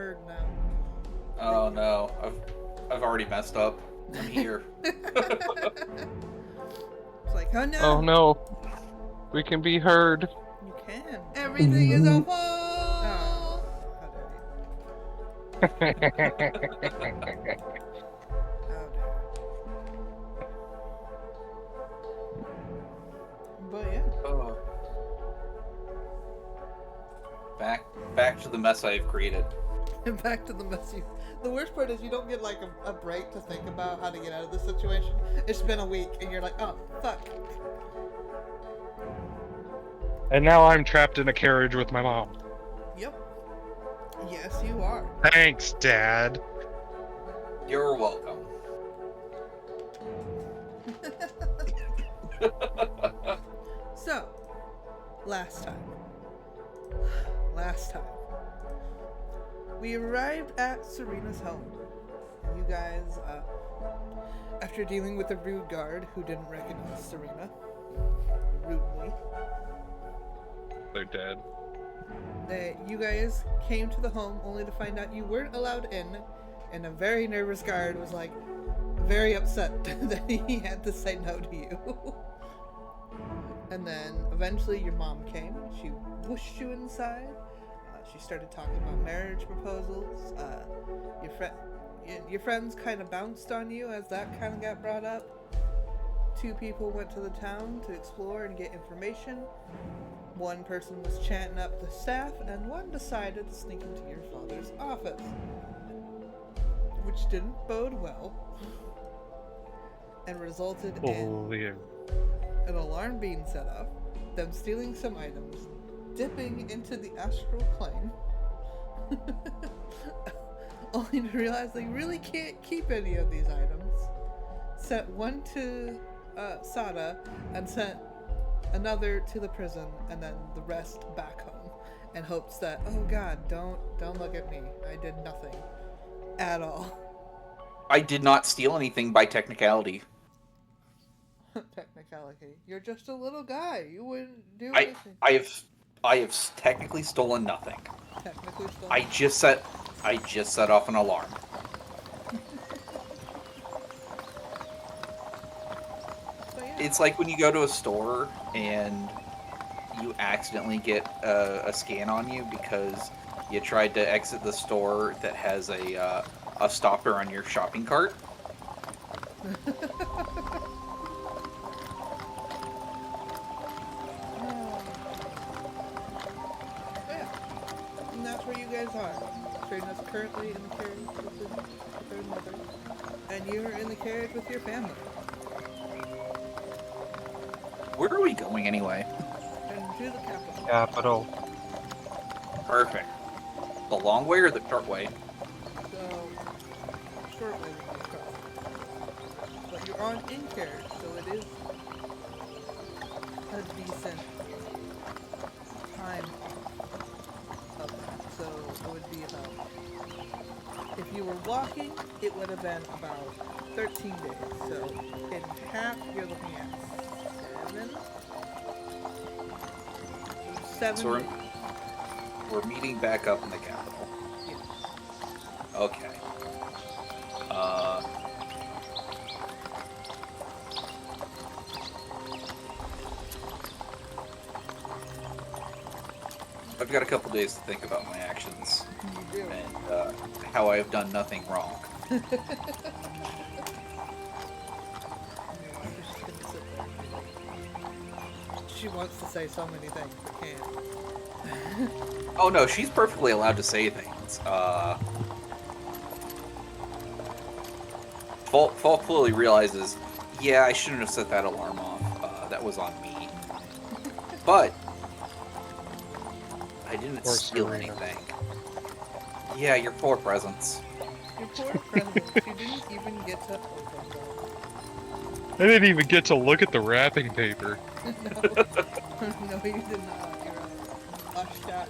heard now. Oh no, I've already messed up. I'm here. It's like, oh no. Oh no. We can be heard. You can. Everything is awful. How dare you? How dare you? But yeah. Oh. Back to the mess I've created. And back to the mess you. The worst part is you don't get like a break to think about how to get out of this situation. It's been a week and you're like, oh, fuck. And now I'm trapped in a carriage with my mom. Yep. Yes, you are. Thanks, Dad. You're welcome. So, last time, we arrived at Sorina's home. You guys, after dealing with a rude guard who didn't recognize Sorina, rudely, They're dead. you guys came to the home only to find out you weren't allowed in, and a very nervous guard was like, very upset that he had to say no to you. And then eventually your mom came. She whooshed you inside. She started talking about marriage proposals. Your friends kind of bounced on you as that kind of got brought up. 2 people went to the town to explore and get information. 1 person was chatting up the staff, and 1 decided to sneak into your father's office, which didn't bode well, and resulted in an alarm being set off, them stealing some items, dipping into the astral plane, only to realize they really can't keep any of these items, sent 1 to Sada, and sent another to the prison, and then the rest back home, in hopes that, oh god, don't look at me, I did nothing at all. I did not steal anything by technicality. Technicality. You're just a little guy. You wouldn't do anything. I have technically stolen nothing. Technically stolen. I just set off an alarm. So, yeah. It's like when you go to a store and you accidentally get a scan on you because you tried to exit the store that has a stopper on your shopping cart. And that's where you guys are. Sorina's currently in the carriage with her mother, and you're in the carriage with your family. Where are we going anyway? And to the capital. Capital. Perfect. The long way or the short way? So, short way to go. But you're on in carriage, so it is a decent time of that. So it would be about, if you were walking, it would have been about 13 days. So in half, you're looking at 7 So days. we're meeting back up in the capital. Yes. Okay. I've got a couple days to think about my actions You do. and how I have done nothing wrong. Just gonna sit there. She wants to say so many things, but can't. Oh no, she's perfectly allowed to say things. Falk fully realizes, yeah, I shouldn't have set that alarm off. That was on me. But I didn't Poor steal Sorina. anything. Yeah, your 4 presents. Your poor presents, you didn't even get to open I didn't even get to look at the wrapping paper. them. No, no, you did not. You're ushed out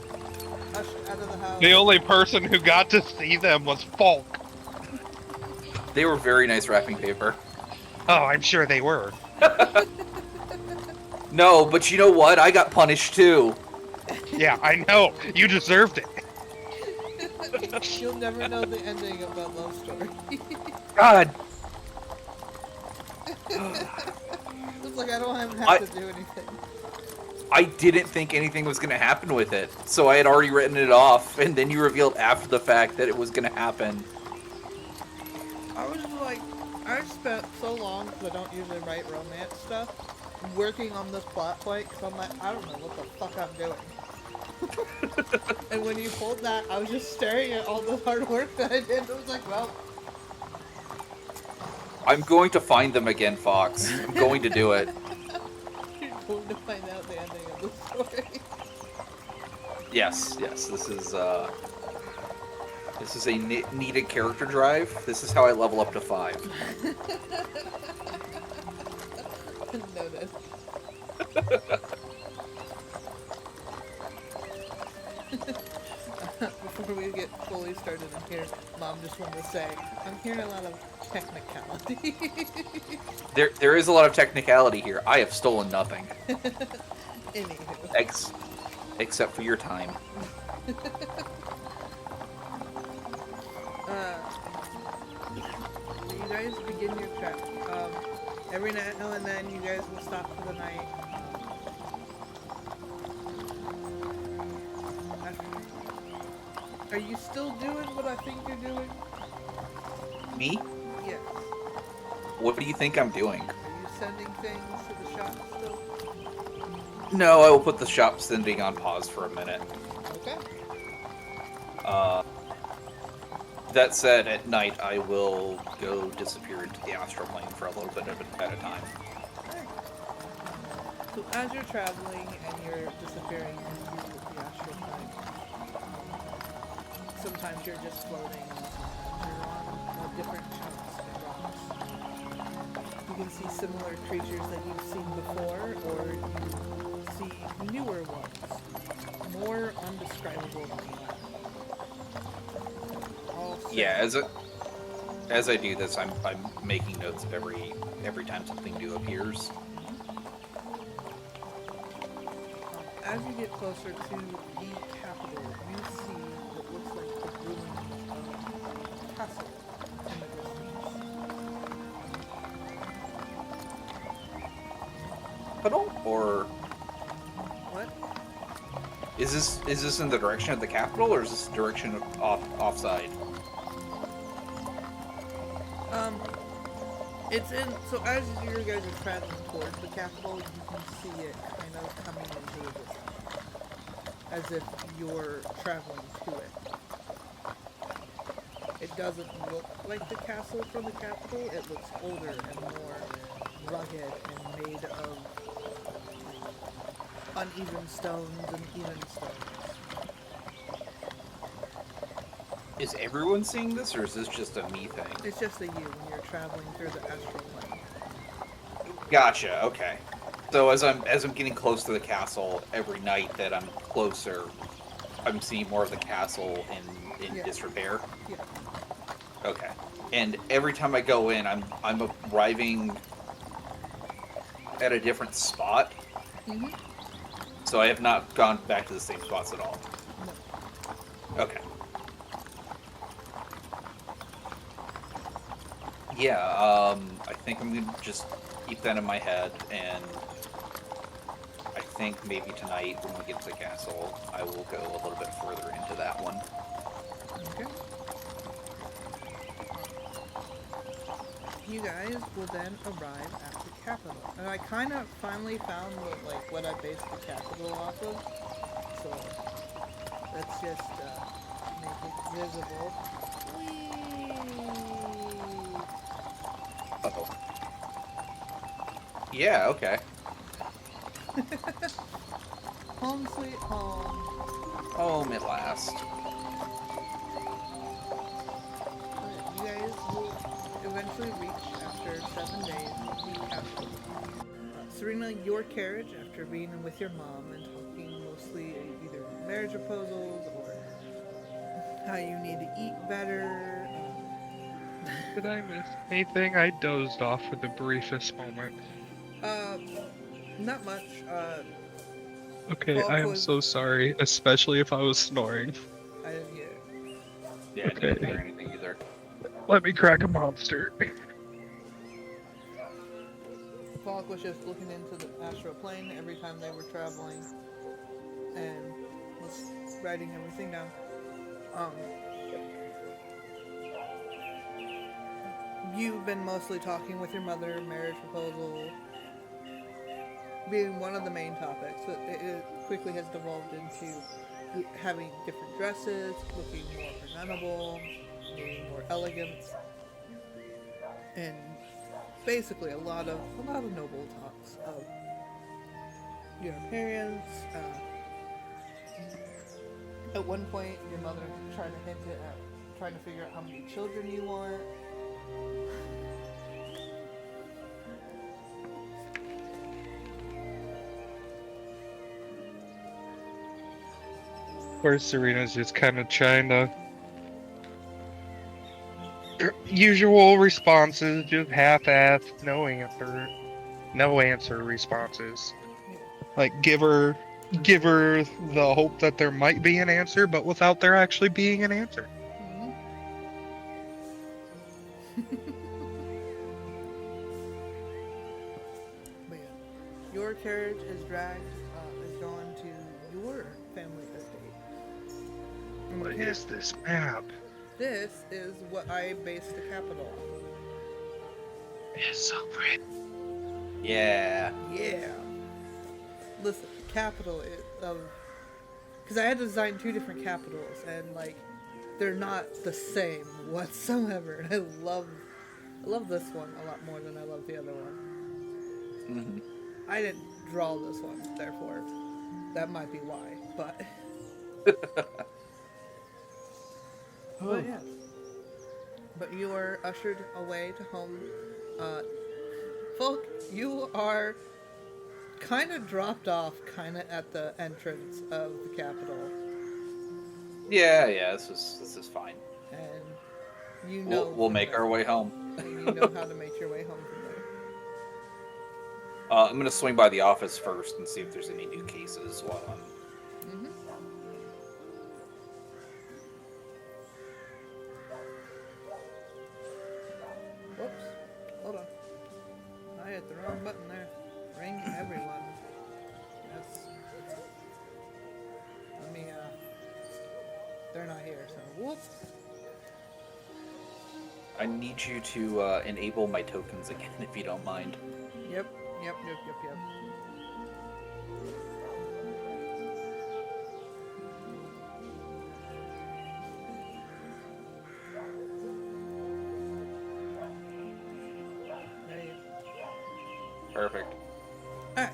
of the house. The only person who got to see them was Falk. They were very nice wrapping paper. Oh, I'm sure they were. No, but you know what? I got punished too. Yeah, I know. You deserved it. You'll never know the ending of that love story. God. It's like I don't even have to do anything. I didn't think anything was going to happen with it, so I had already written it off, and then you revealed after the fact that it was going to happen. I was like, I spent so long, because I don't usually write romance stuff, working on this plot point, because I'm like, I don't know what the fuck I'm doing. And when you pulled that, I was just staring at all the hard work that I did. I was like, well... I'm going to find them again, Fox. I'm going to do it. You're going to find out the ending of the story. Yes, this is a needed character drive. This is how I level up to 5. Noted. Before we get fully started in here, Mom just wanted to say, I'm hearing a lot of technicality. There is a lot of technicality here. I have stolen nothing. Anywho. Except for your time. You guys begin your trek. Every now and then you guys will stop for the night. Are you still doing what I think you're doing? Me? Yes. What do you think I'm doing? Are you sending things to the shop still? No, I will put the shop sending on pause for a minute. Okay. That said, at night I will go disappear into the astral plane for a little bit at a time. Okay. So as you're traveling and you're disappearing into the astral plane, sometimes you're just floating and sometimes you're on different chunks and rocks. You can see similar creatures that you've seen before, or you see newer ones, more undescribable than the last. Yeah, as I do this, I'm making notes of every time something new appears. As you get closer to the capital, you see what looks like the ruins of a castle in the distance. Puddle? Or What? is this in the direction of the capital, or is this the direction of offside? It's in, so as you guys are traveling towards the capital, you can see it kind of coming into the distance. As if you're traveling to it. It doesn't look like the castle from the capital, it looks older and more rugged and made of uneven stones and even stones. Is everyone seeing this, or is this just a me thing? It's just a you when you're traveling through the astral plane. Gotcha. Okay. So as I'm getting close to the castle, every night that I'm closer, I'm seeing more of the castle in disrepair. Yeah. Okay. And every time I go in, I'm arriving at a different spot. Mm-hmm. So I have not gone back to the same spots at all. No. Okay. Yeah, I think I'm gonna just keep that in my head, and I think maybe tonight when we get to the castle, I will go a little bit further into that one. Okay. You guys will then arrive at the capital. And I kind of finally found what I based the capital off of. So, let's just make it visible. Whee! Uh-oh. Yeah, okay. Home sweet home. Home at last. You guys will eventually reach, after 7 days, the capital. Sorina, your carriage, after being with your mom and talking mostly either marriage proposals or how you need to eat better. Did I miss anything? I dozed off for the briefest moment. Not much. Okay, Falk I am was- so sorry, especially if I was snoring. I didn't get it. Yeah, I didn't hear anything either. Let me crack a monster. Falk was just looking into the astral plane every time they were traveling and was writing everything down. Um, you've been mostly talking with your mother, marriage proposal being one of the main topics, but it quickly has devolved into having different dresses, looking more presentable, needing more elegance, and basically a lot of noble talks of your parents. At one point, your mother tried to hint at trying to figure out how many children you want. Of course, Serena's just kind of trying to. Usual responses, just half-assed, no answer responses. Like give her the hope that there might be an answer, but without there actually being an answer. Mm-hmm. But yeah, your carriage is gone to your family estate. And What is this map? this is what I based the capital on. It's so pretty. Yeah. Yeah. Listen, capital is because I had to design two different capitals, and like they're not the same whatsoever. And I love this one a lot more than I love the other one. Mm-hmm. I didn't draw this one, therefore that might be why. But but yeah. But you are ushered away to home. Folk, you are kind of dropped off kind of at the entrance of the capital. Yeah, this is fine. And you know We'll make our way home. and you know how to make your way home from there. I'm gonna swing by the office first and see if there's any new cases while I'm. Mm-hmm. Whoops. Hold on. I hit the wrong button there. Ring everyone. That's... Let me, they're not here, so whoops. I need you to enable my tokens again, if you don't mind. Yep. There you go. Perfect. Alright,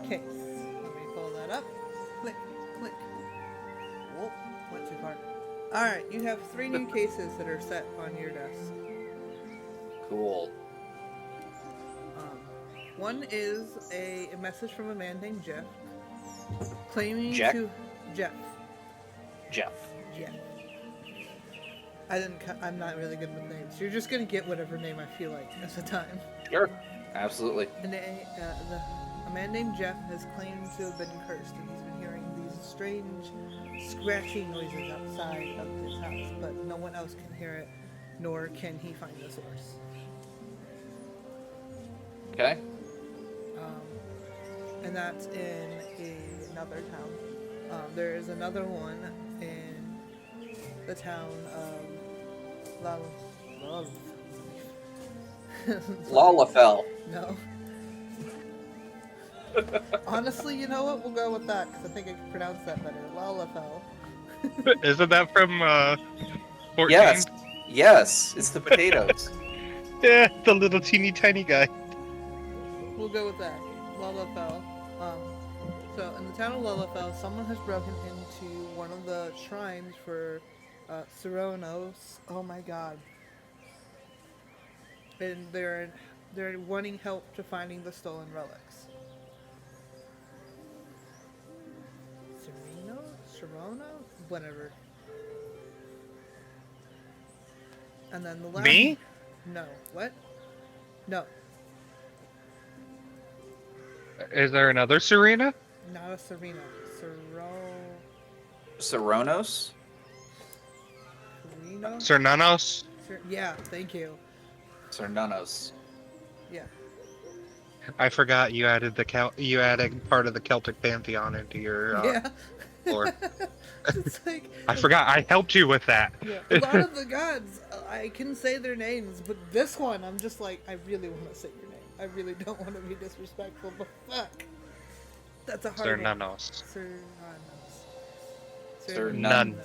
case. Let me pull that up. Click. Whoa, went too far. Alright, you have 3 new cases that are set on your desk. Cool. One is a message from a man named Jeff, claiming Jack? to... Jeff. I'm not really good with names. You're just gonna get whatever name I feel like at the time. Sure. Absolutely. And a man named Jeff has claimed to have been cursed, and he's been hearing these strange scratching noises outside of his house, but no one else can hear it, nor can he find the source. Okay. And that's in another town. There is another one in the town of Lalafell. No. Honestly, you know what? We'll go with that because I think I can pronounce that better. Lalafell. Isn't that from 14? Yes. It's the potatoes. Yeah, the little teeny tiny guy. We'll go with that. Lalafell. So in the town of Lalafell, someone has broken into one of the shrines for Soronos. Oh my god. And they're wanting help to finding the stolen relics. Sorina? Whatever. And then the last... Me? No. What? No. Is there another Serena? Not a Sorina. Soronos? Sorina? Sorino? Cernanos? Yeah, thank you. Cernanos. Yeah. I forgot you added you added part of the Celtic pantheon into your Yeah. lore. It's like, I forgot. I helped you with that. yeah, a lot of the gods, I can say their names, but this one, I'm just like, I really want to say your name. I really don't want to be disrespectful, but fuck. That's a hard one. Cernanos. Cernun.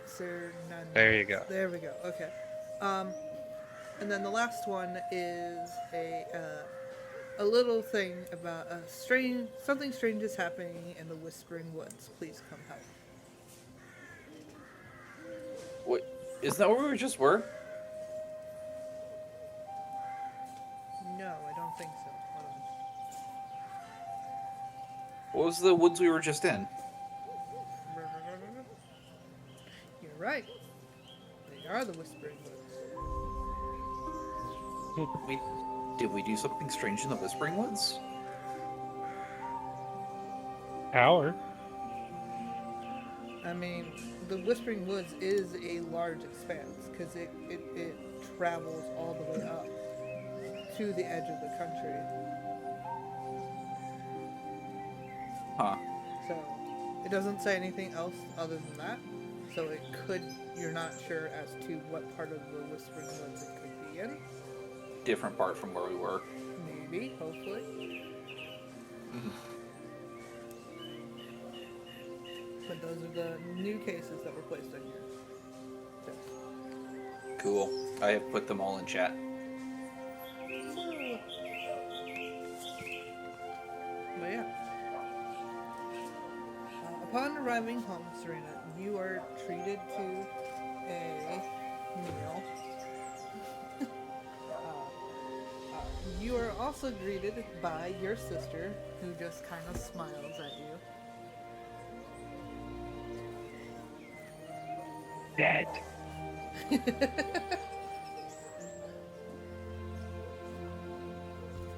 Cernanos. There you go. There we go. Okay. And then the last one is a little thing about something strange is happening in the Whispering Woods. Please come help. Wait, isn't that where we just were? No, I don't think so. Hold on. What was the woods we were just in? You're right. They are the Whispering Woods. Did we do something strange in the Whispering Woods? Power. I mean, the Whispering Woods is a large expanse because it travels all the way up to the edge of the country. Huh. So it doesn't say anything else other than that. So it could, you're not sure as to what part of the Whispering Woods it could be in. Different part from where we were. Maybe, hopefully. But those are the new cases that were placed on here. Cool. I have put them all in chat. But yeah. Upon arriving home, Sorina, you are treated to a meal. You are also greeted by your sister, who just kind of smiles at you. Dead.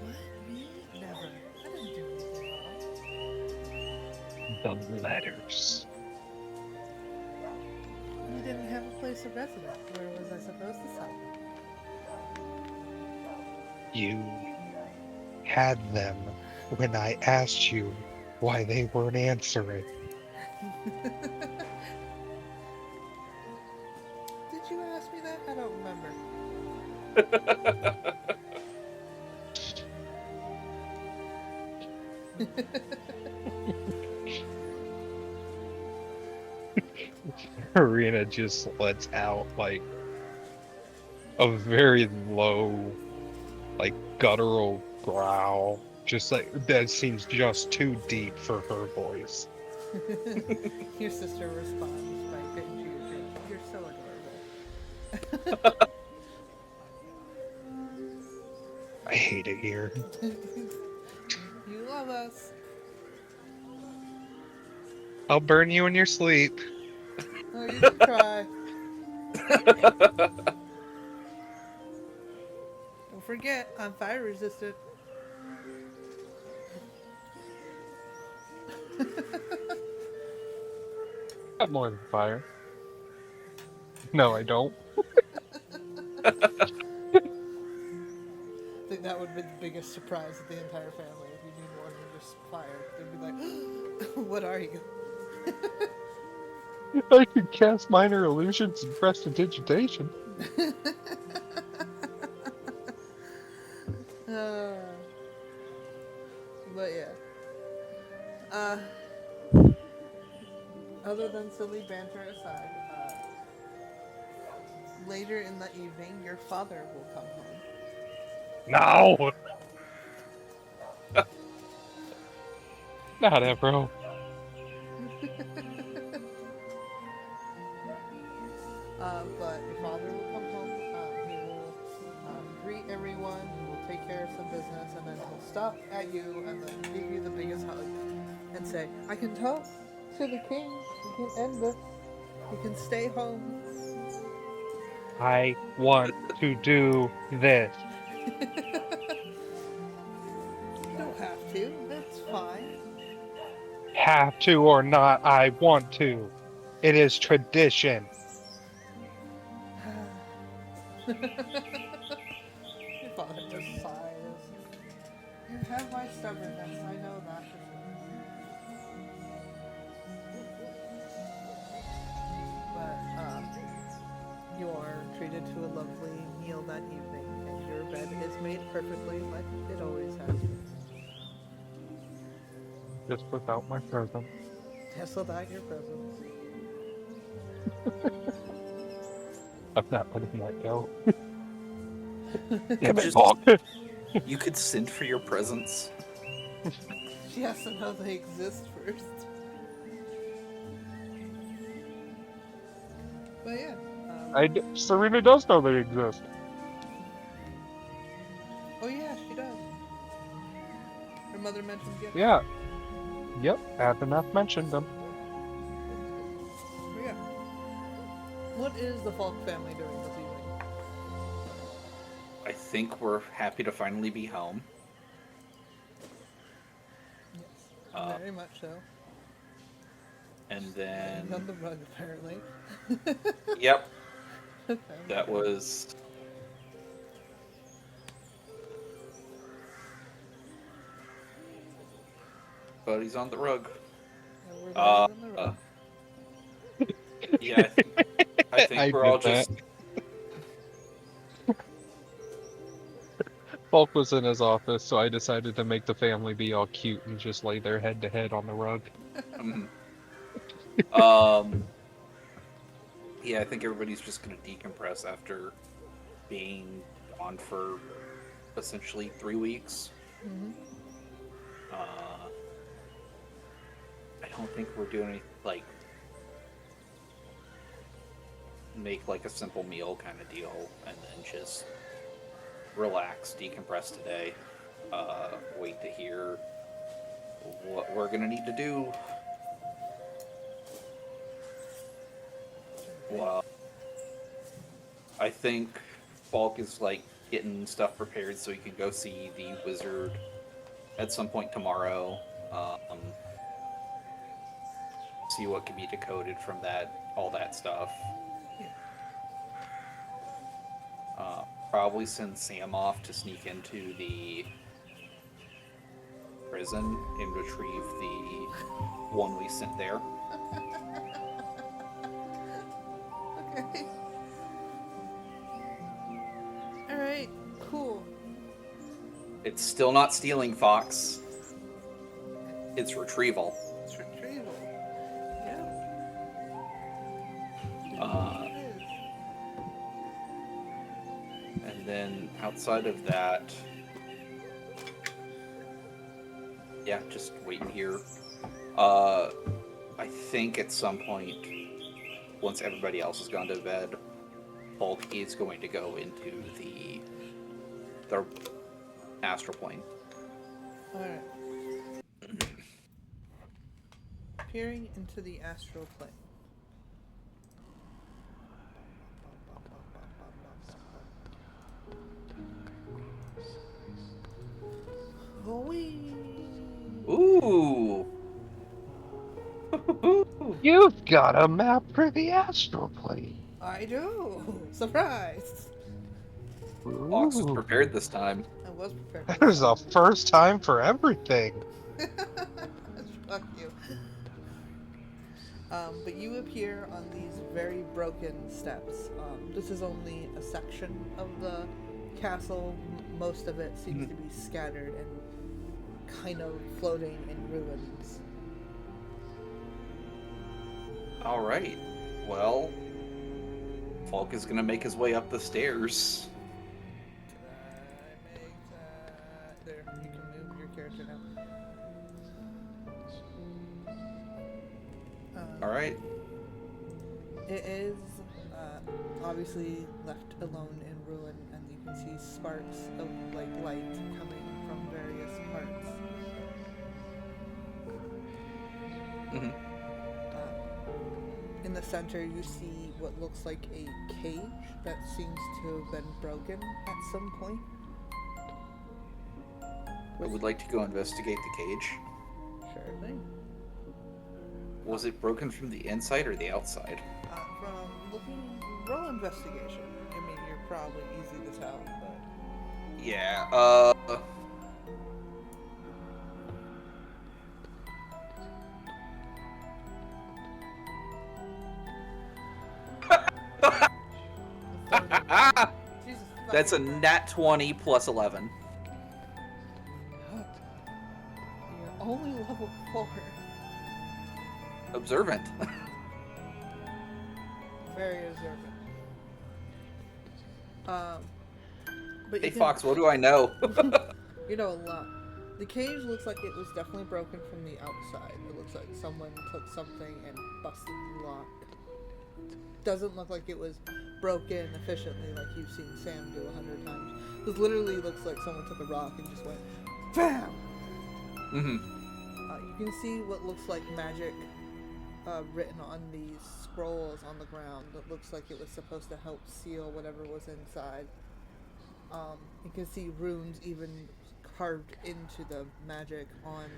What? Me? Never. I didn't do anything wrong. The letters. You didn't have a place of residence. Where was I supposed to sign? You had them when I asked you why they weren't answering. Did you ask me that? I don't remember. Arena just lets out like a very low, like guttural growl. Just like that seems just too deep for her voice. Your sister responds by getting to your drink. You're so adorable. I hate it here. You love us. I'll burn you in your sleep. Oh, you can try. Don't forget, I'm fire resistant. Got more than fire. No, I don't. I think that would be the biggest surprise of the entire family if you knew more than just fire. They'd be like, what are you? I could cast minor illusions and prestidigitation. But yeah. Other than silly banter aside, later in the evening, your father will come home. No! Not ever. But your father will come home. He will greet everyone. He will take care of some business, and then he'll stop at you and then give you the biggest hug and say, "I can talk to the king. We can end this. You can stay home." I want to do this. You don't have to. That's fine. Have to or not, I want to. It is tradition. Your father just sighs. You have my stubbornness, I know that for sure. But, you are treated to a lovely meal that evening, and your bed is made perfectly like it always has been. Just without my present. Just without your presence. I'm not letting that go. You Damn it, just Falk. you could send for your presents. She has to know they exist first. But yeah. Sorina does know they exist. Oh yeah, she does. Her mother mentioned gifts. Yeah. Yep. Adanath mentioned them. But yeah. What is the Falk family doing this evening? I think we're happy to finally be home. Yes. Very much so. And Laying on then, the rug, apparently. yep, Okay. that was. But he's on the rug. And we're laying on the rug. Yeah, I think I we're did all that. just. Falk was in his office, so I decided to make the family be all cute and just lay their head to head on the rug. Um, yeah, I think everybody's just gonna decompress after being gone for essentially 3 weeks. Mm-hmm. I don't think we're doing any, like, make like a simple meal kind of deal and then just relax, decompress today. Wait to hear what we're gonna need to do. Well, I think Falk is like getting stuff prepared so he can go see the wizard at some point tomorrow. See what can be decoded from that, all that stuff. Probably send Sam off to sneak into the prison and retrieve the one we sent there. Okay. Alright, cool. It's still not stealing, Fox. It's retrieval. It's retrieval. Yeah. It is. And then outside of that, yeah, just waiting here. I think at some point, once everybody else has gone to bed, Hulk is going to go into the astral plane. Alright. Peering into the astral plane. Ooh! You've got a map for the astral plane. I do! Surprise! Fox was Ooh. prepared this time. I was prepared. There's a first time for everything. Fuck you. But you appear on these very broken steps. This is only a section of the castle. Most of it seems to be scattered and kind of floating in ruins. Alright. Well, Falk is gonna make his way up the stairs. Did I make that? There, you can move your character now. Alright. It is obviously left alone in ruin, and you can see sparks of like light coming from various parts. Mm-hmm. In the center, you see what looks like a cage that seems to have been broken at some point. I would like to go investigate the cage. Sure thing. Was it broken from the inside or the outside? From looking, roll investigation. I mean, you're probably easy to tell, but Yeah, Jesus that's a fucking Christ. nat 20 plus 11. You're only level 4. Observant. Very observant. But Hey, you can, Fox, what do I know? you know a lot. The cage looks like it was definitely broken from the outside. It looks like someone took something and busted the lock. Doesn't look like it was broken efficiently like you've seen Sam do 100 times. This literally looks like someone took a rock and just went BAM! Mm-hmm. You can see what looks like magic written on these scrolls on the ground. That looks like it was supposed to help seal whatever was inside. You can see runes even carved into the magic on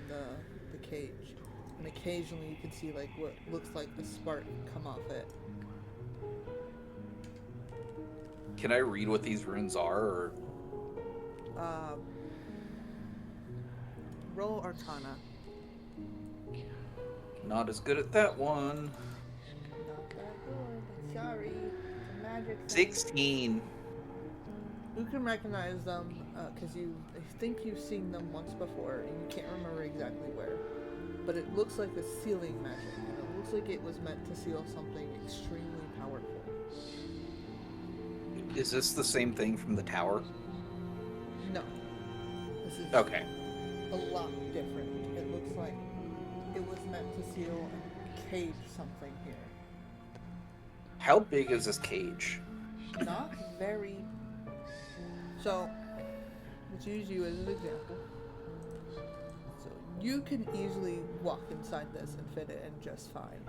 the cage. And occasionally you can see like what looks like a spark come off it. Can I read what these runes are, or? Roll Arcana. Not as good at that one. Not that good. I'm sorry. It's a magic thing. 16. You can recognize them because I think you've seen them once before and you can't remember exactly where. But it looks like a sealing magic. And it looks like it was meant to seal something extremely powerful. Is this the same thing from the tower? No. This is Okay. a lot different. It looks like it was meant to seal and cage something here. How big is this cage? Not very. So, let's use you as an example. So, you can easily walk inside this and fit it in just fine.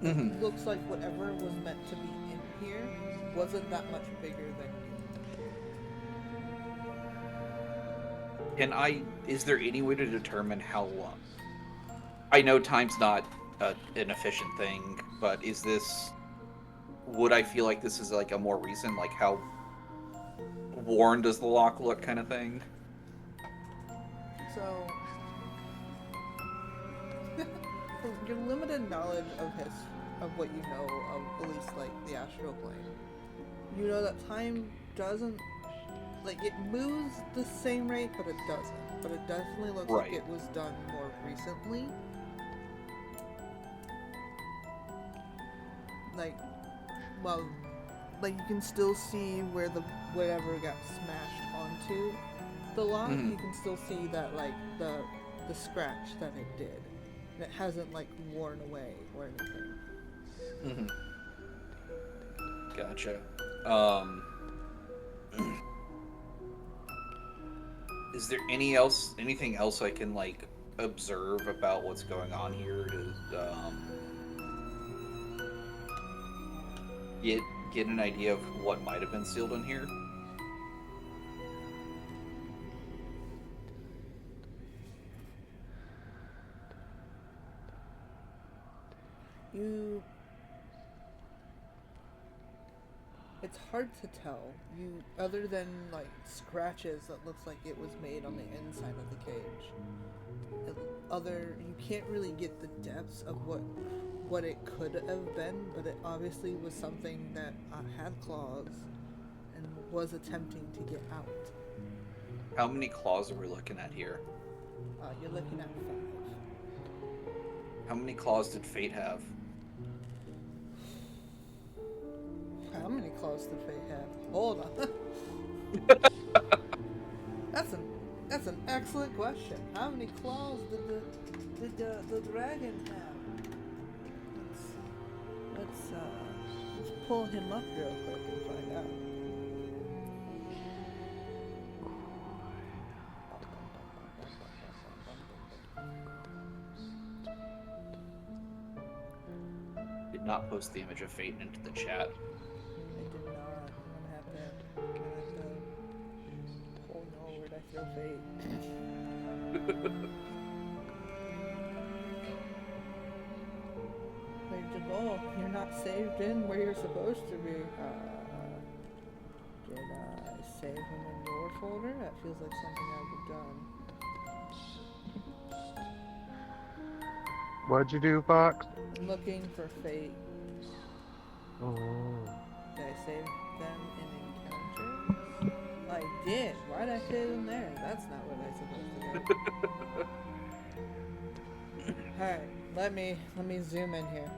Mm-hmm. It looks like whatever was meant to be in here wasn't that much bigger than you. Is there any way to determine how long? I know time's not an efficient thing, but would I feel like this is like a more recent, like how worn does the lock look kind of thing? So, from your limited knowledge of what you know of at least like the astral plane, you know that time doesn't, like, it moves the same rate, but it doesn't. But it definitely looks like it was done more recently. Like, well, like you can still see where whatever got smashed onto the lock. Mhm. You can still see that, like, the scratch that it did. And it hasn't, like, worn away or anything. Mm-hmm. Gotcha. Is there anything else I can like observe about what's going on here to get an idea of what might have been sealed in here? It's hard to tell. Other than like scratches that looks like it was made on the inside of the cage. You can't really get the depths of what it could have been, but it obviously was something that had claws and was attempting to get out. How many claws are we looking at here? You're looking at 5. How many claws did Fate have? How many claws did Fate have? Hold on. That's an excellent question. How many claws did the dragon have? Let's pull him up real quick and find out. Did not post the image of Fate into the chat. I did not. I'm gonna have to oh no, where'd I throw Fate? Where'd you go? You're not saved in where you're supposed to be. save him in your folder? That feels like something I would have done. What'd you do, Fox? I'm looking for fate. Oh. Did I save them in encounters? I did. Why'd I save them there? That's not where they're supposed to go. Alright, let me zoom in here.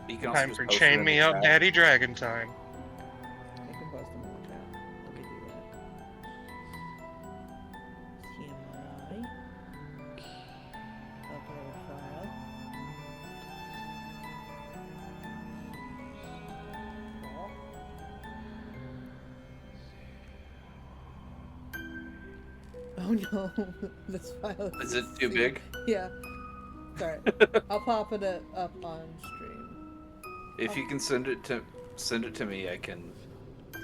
You can also Time just for post it chain in me the up, chat. Daddy Dragon time. I can post them in the chat. Let me do that. TMI. Upload file. Oh no, this file Is it too big? Yeah. Sorry. I'll pop it up on stream. If you can send it to me, I can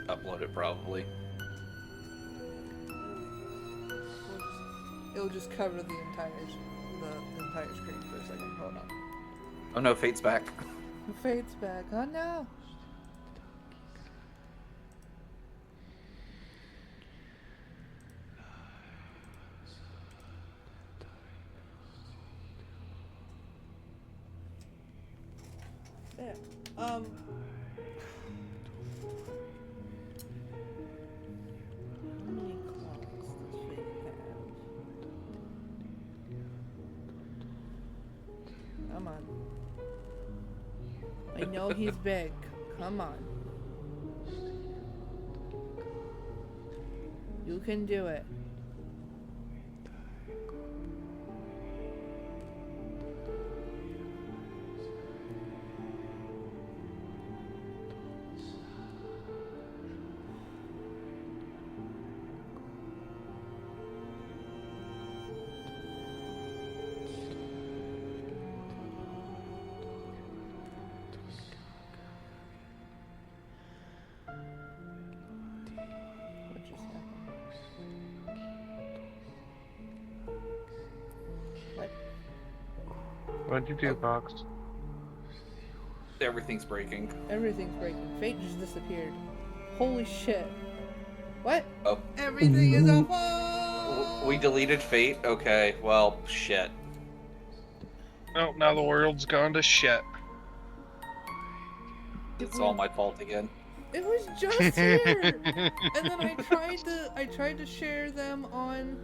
upload it probably. It'll just cover the entire screen for a second. Hold on. Oh no, Fate's back. Fade's back. Oh no. There. How many clocks does Fate have? Come on. I know he's big. Come on. You can do it. What just happened? What? What'd you do, Fox? Everything's breaking. Everything's breaking. Fate just disappeared. Holy shit. What? Oh, Everything is awful! we deleted Fate? Okay, well, shit. Oh, now the world's gone to shit. It's all my fault again. It was just here! And then I tried to share them on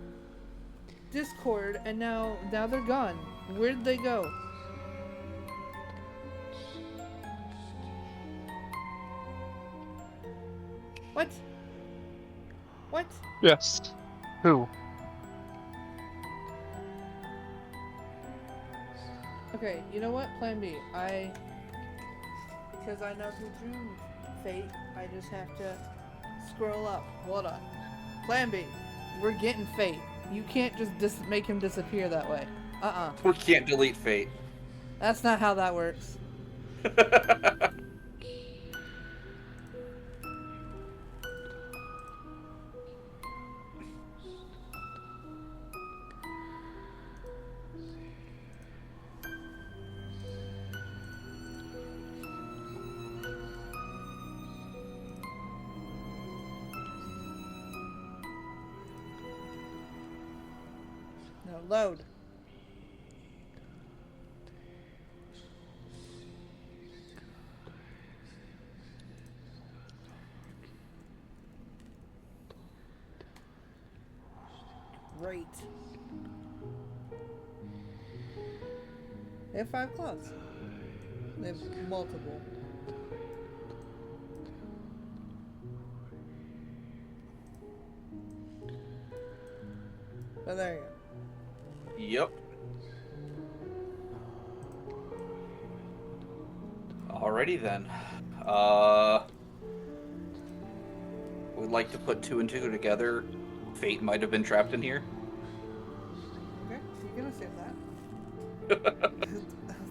Discord, and now they're gone. Where'd they go? What? What? Yes. Who? Okay, you know what? Plan B. Because I know who drew Fate, I just have to scroll up. Hold on. Plan B. We're getting Fate. You can't just make him disappear that way. We can't delete Fate. That's not how that works. No, load. Great. They have 5 claws. They have multiple. Oh, there you go. Yep. Alrighty then. We'd like to put 2 and 2 together. Fate might have been trapped in here. Okay, you can assume that.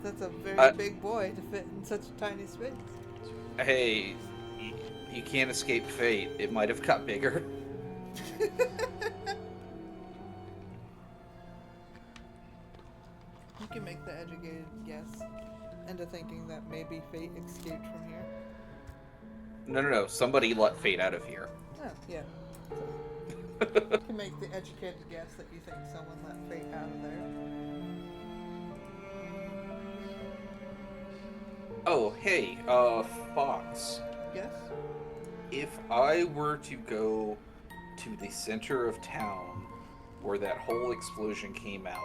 That's a very big boy to fit in such a tiny space. Hey, you can't escape fate. It might have got bigger. You can make the educated guess into thinking that maybe Fate escaped from here. No. Somebody let Fate out of here. Oh, yeah. So, you can make the educated guess that you think someone let fate out of there. Oh, hey, Fox. Yes? If I were to go to the center of town where that whole explosion came out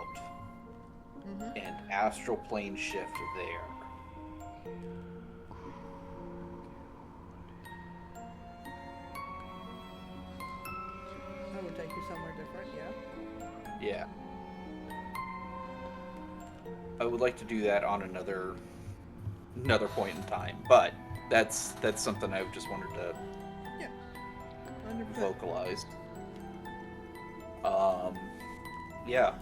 Mm-hmm. and astral plane shift there, I would take you somewhere different, yeah. yeah, I would like to do that on another point in time, but that's something I've just wanted to Yeah. 100%. vocalize. Um, yeah,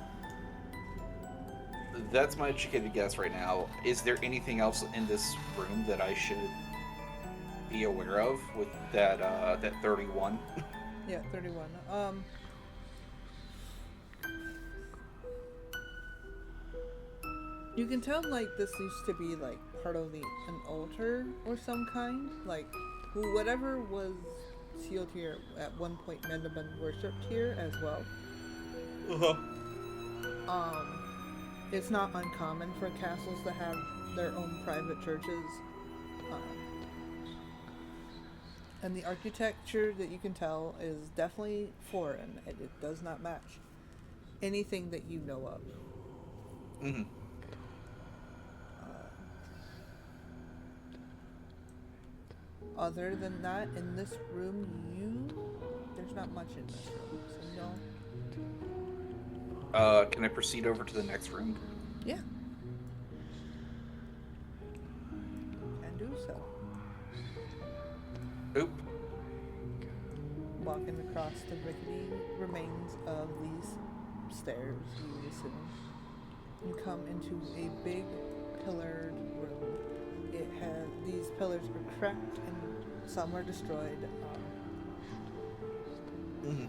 that's my educated guess right now. Is there anything else in this room that I should be aware of with that 31? Yeah, 31. You can tell, like, this used to be, like, part of an altar or some kind. Like, whatever was sealed here at one point may have been worshipped here as well. It's not uncommon for castles to have their own private churches. And the architecture that you can tell is definitely foreign. It does not match anything that you know of. Mm-hmm. Other than that, in this room, there's not much in this room, so no. Can I proceed over to the next room? Yeah. And do so. Oop. Walking across the rickety remains of these stairs, you would assume. You come into a big pillared room. These pillars are cracked and some are destroyed. Mm-hmm.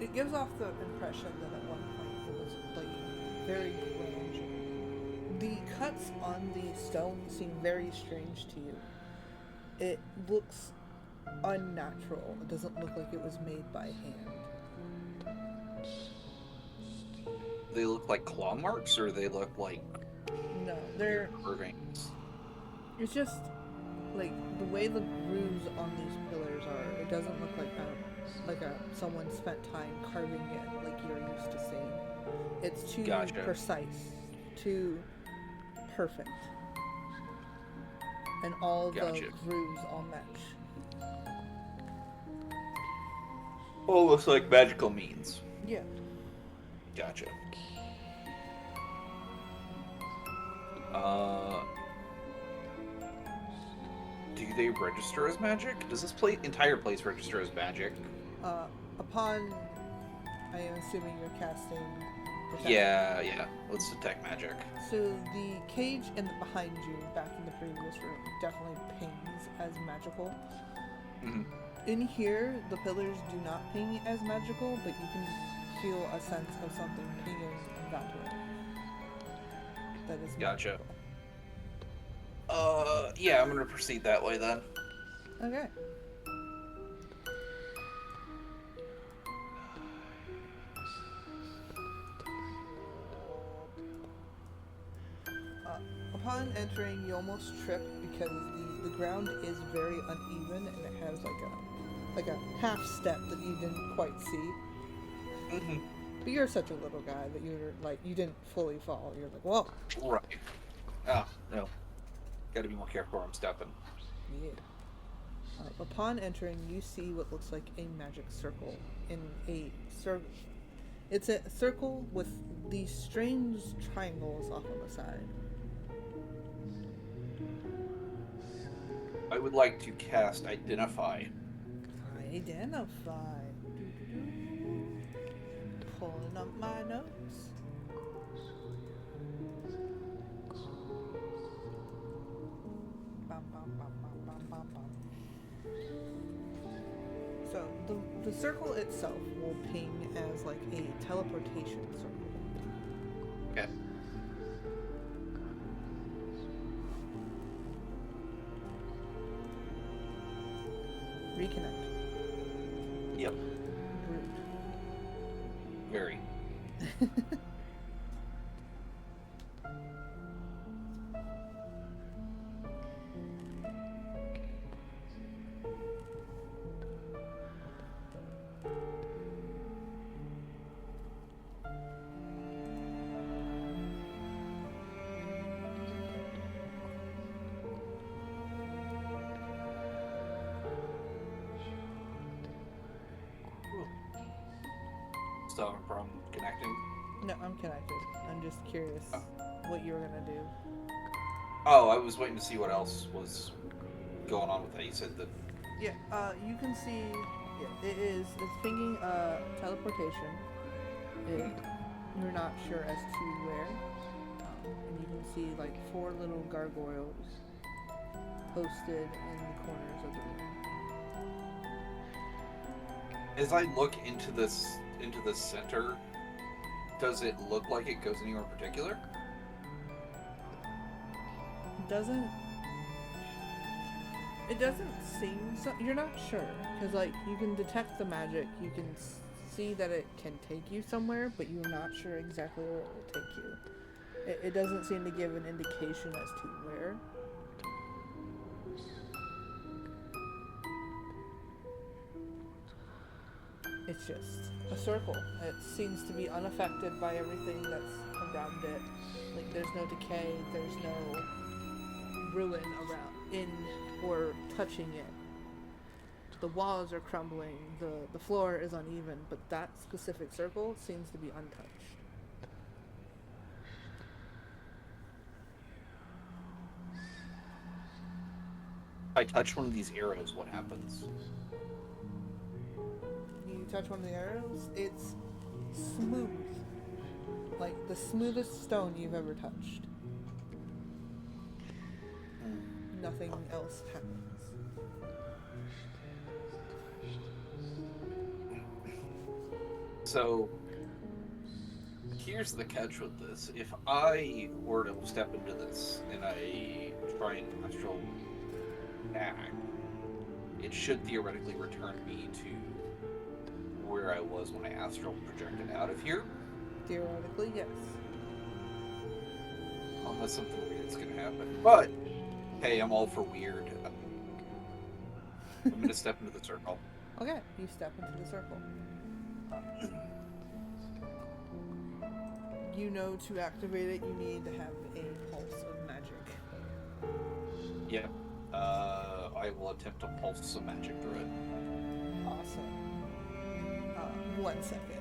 It gives off the impression that at one point it was like very grand. The cuts on the stone seem very strange to you. It looks unnatural. It doesn't look like it was made by hand. They look like claw marks, or they look like No, they're carvings? it's just like the way the grooves on these pillars are. It doesn't look like someone spent time carving it like you're used to seeing. It's too Gotcha. precise, too perfect, and all Gotcha. the grooves all match. Almost like magical means. Yeah. Gotcha. Do they register as magic? Does this entire place register as magic? Upon, I am assuming you're casting. Detect. Yeah. Let's detect magic. So the cage behind you, back in the previous room, definitely pings as magical. Mm-hmm. In here, the pillars do not ping as magical, but you can feel a sense of something pinging that way. That is Gotcha. magical. Yeah, I'm gonna proceed that way then. Okay. Upon entering, you almost trip because the ground is very uneven and it has like a half step that you didn't quite see. Mm-hmm. But you're such a little guy that you didn't fully fall. You're like, whoa. Right. Oh, no. Gotta be more careful where I'm stepping. Yeah. Upon entering, you see what looks like a magic circle in a circle. It's a circle with these strange triangles off on the side. I would like to cast Identify. Identify. Pulling up my notes. Bum, bum, bum, bum, bum, bum, bum. So the circle itself will ping as like a teleportation circle. Okay. reconnect. Yep. Rude. Very. Stop him from connecting. No, I'm connected. I'm just curious what you were gonna do. Oh, I was waiting to see what else was going on with that. You said that. Yeah, you can see. Yeah, it's pinging teleportation. You're not sure as to where. And you can see like 4 little gargoyles posted in the corners of the room. As I look into the center, does it look like it goes anywhere particular? It doesn't seem so. You're not sure because like you can detect the magic. You can see that it can take you somewhere, but you're not sure exactly where it will take you. It doesn't seem to give an indication as to where. It's just a circle. It seems to be unaffected by everything that's around it. Like there's no decay, there's no ruin around in or touching it. The walls are crumbling, the floor is uneven, but that specific circle seems to be untouched. If I touch one of these arrows, what happens? You touch one of the arrows, it's smooth. Like the smoothest stone you've ever touched. Nothing else happens. So, here's the catch with this. If I were to step into this and I try and astral back, it should theoretically return me to where I was when I astral projected out of here. Theoretically, yes. Unless something weird's gonna happen. But, hey, I'm all for weird. I'm gonna step into the circle. Okay, you step into the circle. You know to activate it, you need to have a pulse of magic. Yep. I will attempt to pulse some magic through it. Awesome. 1 second.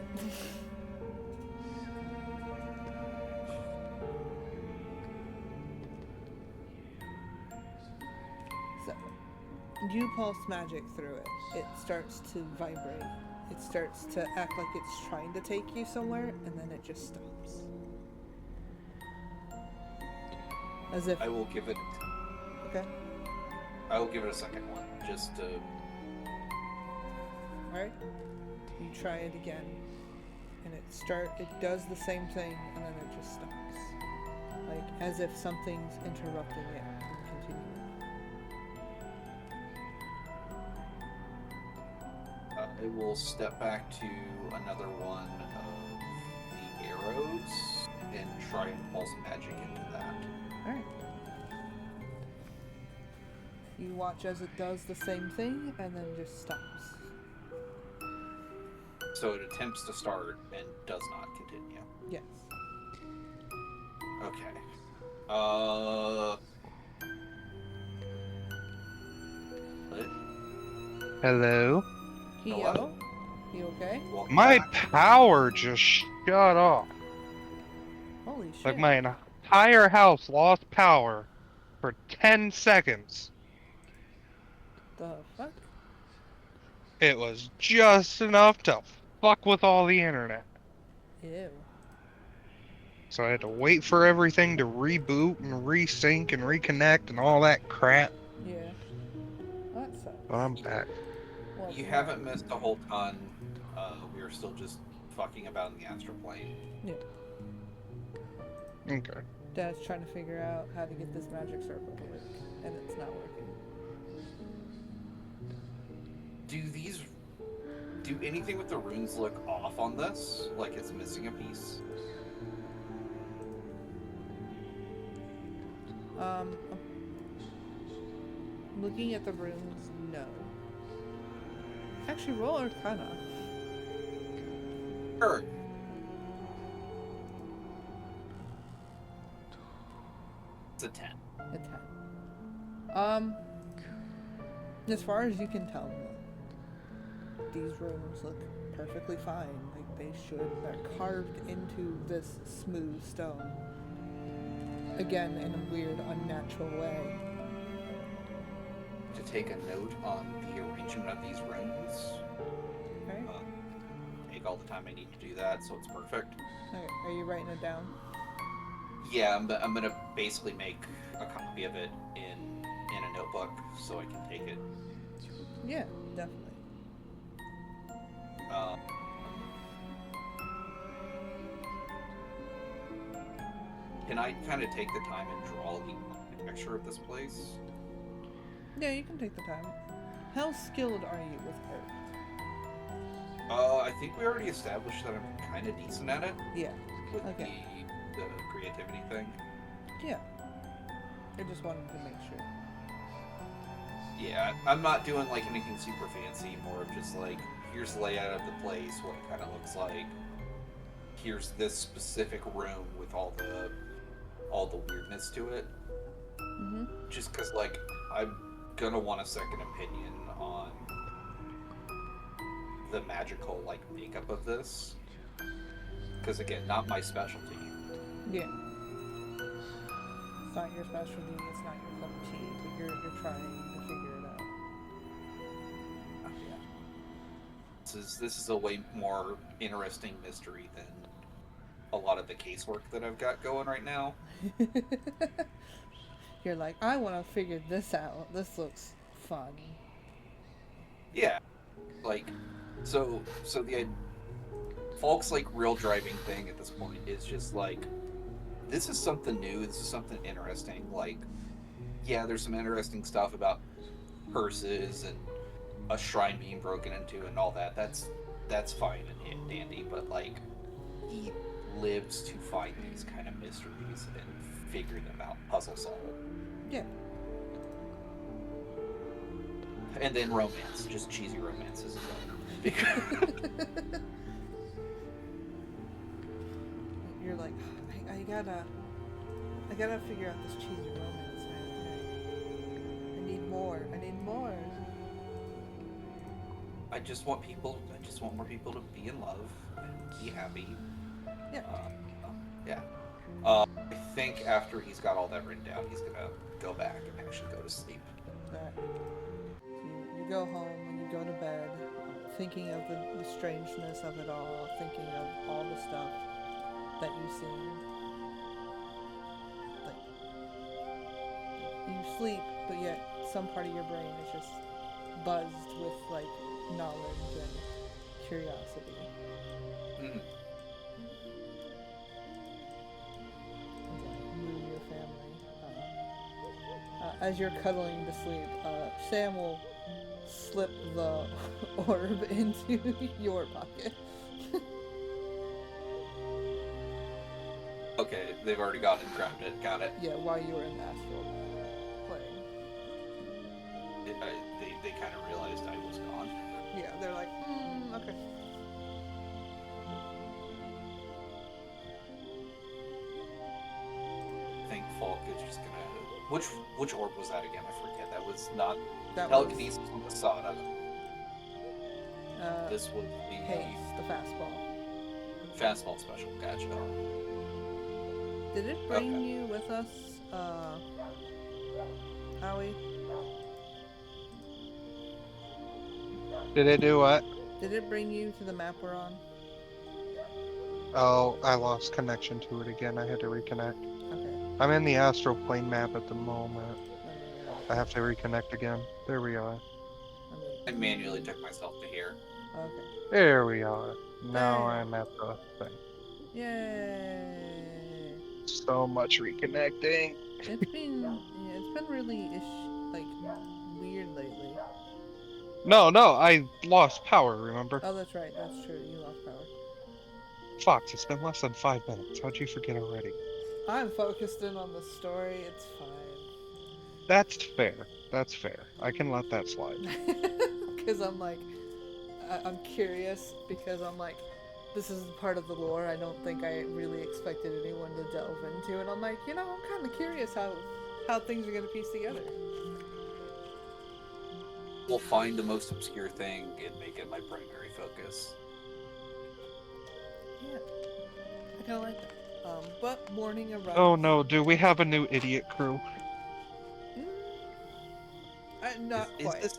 So, you pulse magic through it. It starts to vibrate. It starts to act like it's trying to take you somewhere, and then it just stops. As if... I will give it... Okay. I will give it a second one, just to... Alright. You try it again. And it does the same thing, and then it just stops. Like, as if something's interrupting it from continuing. I will step back to another one of the arrows and try and pulse magic into that. Alright. You watch as it does the same thing and then just stops. So it attempts to start and does not continue. Yes. Okay. What? Hello? Hello? You okay? Welcome My back. power just shut off. Holy shit. Like my entire house lost power for 10 seconds. The fuck? It was just enough to fuck with all the internet. Ew. So I had to wait for everything to reboot and resync and reconnect and all that crap. Yeah. That sucks. But I'm back. Well, You haven't missed a whole ton. We are still just fucking about in the astral plane. Yeah. Okay. Dad's trying to figure out how to get this magic circle to work, and it's not working. Do anything with the runes look off on this? Like it's missing a piece? Looking at the runes, no. Actually, roll Arcana. Sure. It's a 10. A 10. As far as you can tell, these runes look perfectly fine. Like they should. They're carved into this smooth stone. Again, in a weird, unnatural way. To take a note on the arrangement of these runes. Okay. Take all the time I need to do that, so it's perfect. Okay. Are you writing it down? Yeah, I'm gonna basically make a copy of it in a notebook so I can take it. Yeah, definitely. Can I kind of take the time and draw the architecture of this place? Yeah, you can take the time. How skilled are you with art? I think we already established that I'm kind of decent at it. Yeah. With Okay. the creativity thing. Yeah. I just wanted to make sure. Yeah, I'm not doing like anything super fancy, more of just like, here's the layout of the place, what it kind of looks like. Here's this specific room with all the weirdness to it. Mm-hmm. Just because, like, I'm gonna want a second opinion on the magical, like, makeup of this. Because, again, not my specialty. Yeah. It's not your specialty, it's not your cup of tea, but you're trying to figure it out. Yeah. This is a way more interesting mystery than a lot of the casework that I've got going right now. You're like, I want to figure this out. This looks fun. Yeah. Like, so the Falk's, like, real driving thing at this point is just, like, this is something new, this is something interesting. Like, yeah, there's some interesting stuff about purses and a shrine being broken into and all that. That's fine and dandy, but, like, he lives to find these kind of mysteries and figure them out, puzzle solve. Yeah. And then romance, just cheesy romances. You're like, I gotta figure out this cheesy romance, man. I need more. I just want more people to be in love and be happy. Yeah. Yeah. I think after he's got all that written down, he's gonna go back and actually go to sleep. That you go home and you go to bed, thinking of the strangeness of it all, thinking of all the stuff that you've seen. Like, you sleep, but yet some part of your brain is just buzzed with like knowledge and curiosity. Mm. Your family. As you're cuddling to sleep, Sam will slip the orb into your pocket. Okay, they've already gone and grabbed it. Got it. Yeah, while you were in the astral plane. They kind of realized I was gone. Yeah, they're like, okay. I think Falk is just gonna. Which orb was that again? I forget. That was not That telekinesis on the Masada. was This was the Pace, the fastball. fastball special. Gotcha. Did it bring Okay. you with us, Howie? Did it do what? Did it bring you to the map we're on? Oh, I lost connection to it again. I had to reconnect. Okay. I'm in the astral plane map at the moment. Let me, I have to reconnect again. There we are. I manually took myself to here. Okay. There we are. Now There. I'm at the thing. Yay! So much reconnecting. It's been really weird lately. No, I lost power, remember? Oh, that's right. That's true. You lost power. Fox, it's been less than 5 minutes. How'd you forget already? I'm focused in on the story. It's That's fair. That's fair. I can let that slide. fine. Because I'm like, I'm curious because I'm like, this is part of the lore I don't think I really expected anyone to delve into, and I'm like, I'm kind of curious how things are gonna piece together. We'll find the most obscure thing and make it my primary focus. Yeah, I kind of like that. But morning arrives. Oh no, do we have a new idiot crew? Not quite.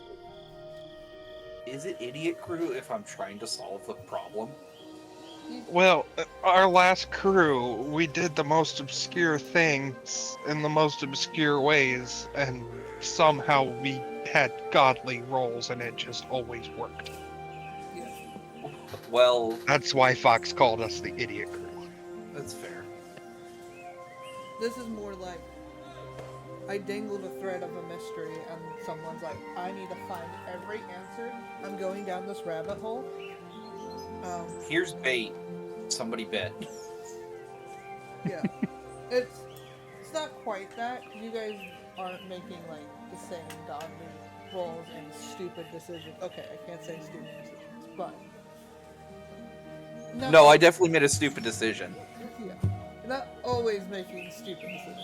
Is it idiot crew if I'm trying to solve the problem? Well, our last crew, we did the most obscure things in the most obscure ways, and somehow we had godly roles, and it just always worked. Yeah, Well, That's why Fox called us the idiot crew. that's fair. this is more like I dangled a thread of a mystery, and someone's like, I need to find every answer. I'm going down this rabbit hole. Here's bait. Somebody bit. Yeah. it's not quite that. You guys aren't making like the same godly roles and stupid decisions. Okay, I can't say stupid decisions, but No, I definitely made a stupid decision. Yeah, not always making stupid decisions.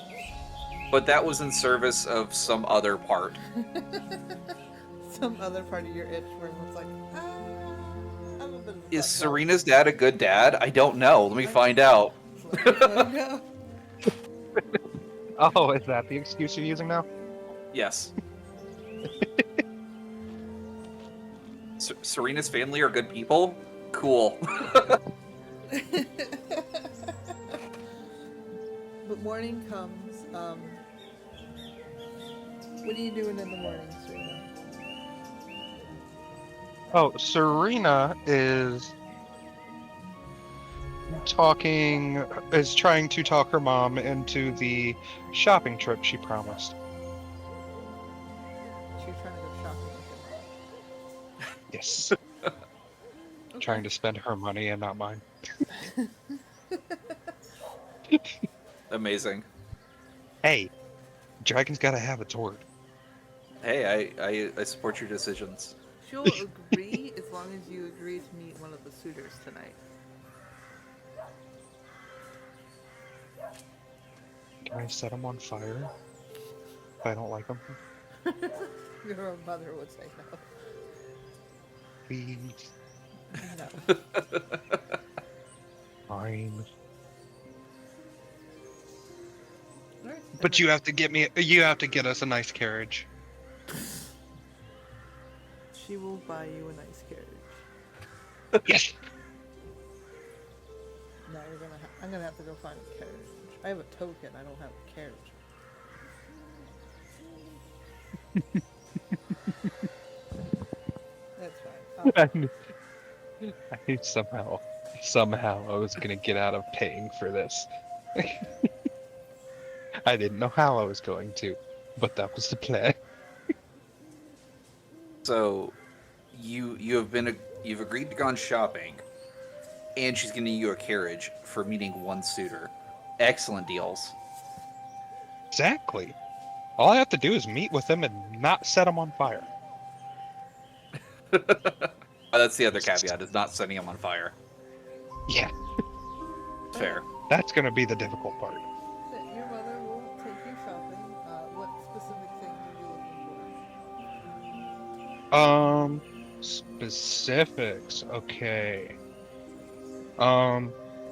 But that was in service of some other part. Some other part of your itch where it's like, I'm a bit of a Is butt Serena's dad a good dad? I don't know. Let me find out. No. Oh, is that the excuse you're using now? Yes. Serena's family are good people? Cool. But morning comes. What are you doing in the morning, Serena? Oh, Serena is trying to talk her mom into the shopping trip she promised. She's trying to go shopping with Yes. your mom. Trying to spend her money and not mine. Amazing. Hey, dragon's gotta have its word. Hey, I support your decisions. She'll agree as long as you agree to meet one of the suitors tonight. Can I set him on fire if I don't like him? Your mother would say no. Please. No. Fine. Alright, But you have to get us a nice carriage. She will buy you a nice carriage. Yes. No, I'm gonna have to go find a carriage. I have a token. I don't have a carriage. That's fine. I knew somehow I was gonna get out of paying for this. I didn't know how I was going to, but that was the plan. So, you've agreed to go on shopping, and she's giving you a carriage for meeting one suitor. Excellent deals. Exactly. All I have to do is meet with him and not set him on fire. That's the other caveat, is not setting him on fire. Yeah, Fair. that's gonna be the difficult part. Your mother will take you shopping. What specific things are you looking for? Specifics. Okay.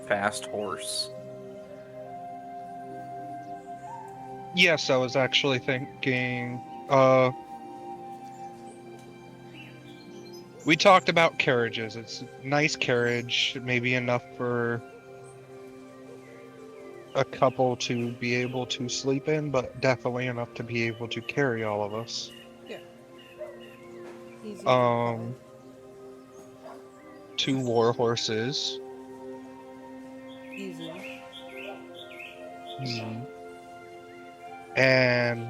Fast horse. Yes, I was actually thinking, we talked about carriages. It's a nice carriage, maybe enough for a couple to be able to sleep in, but definitely enough to be able to carry all of us. Yeah. Easy. to follow. 2 war horses. Easy. And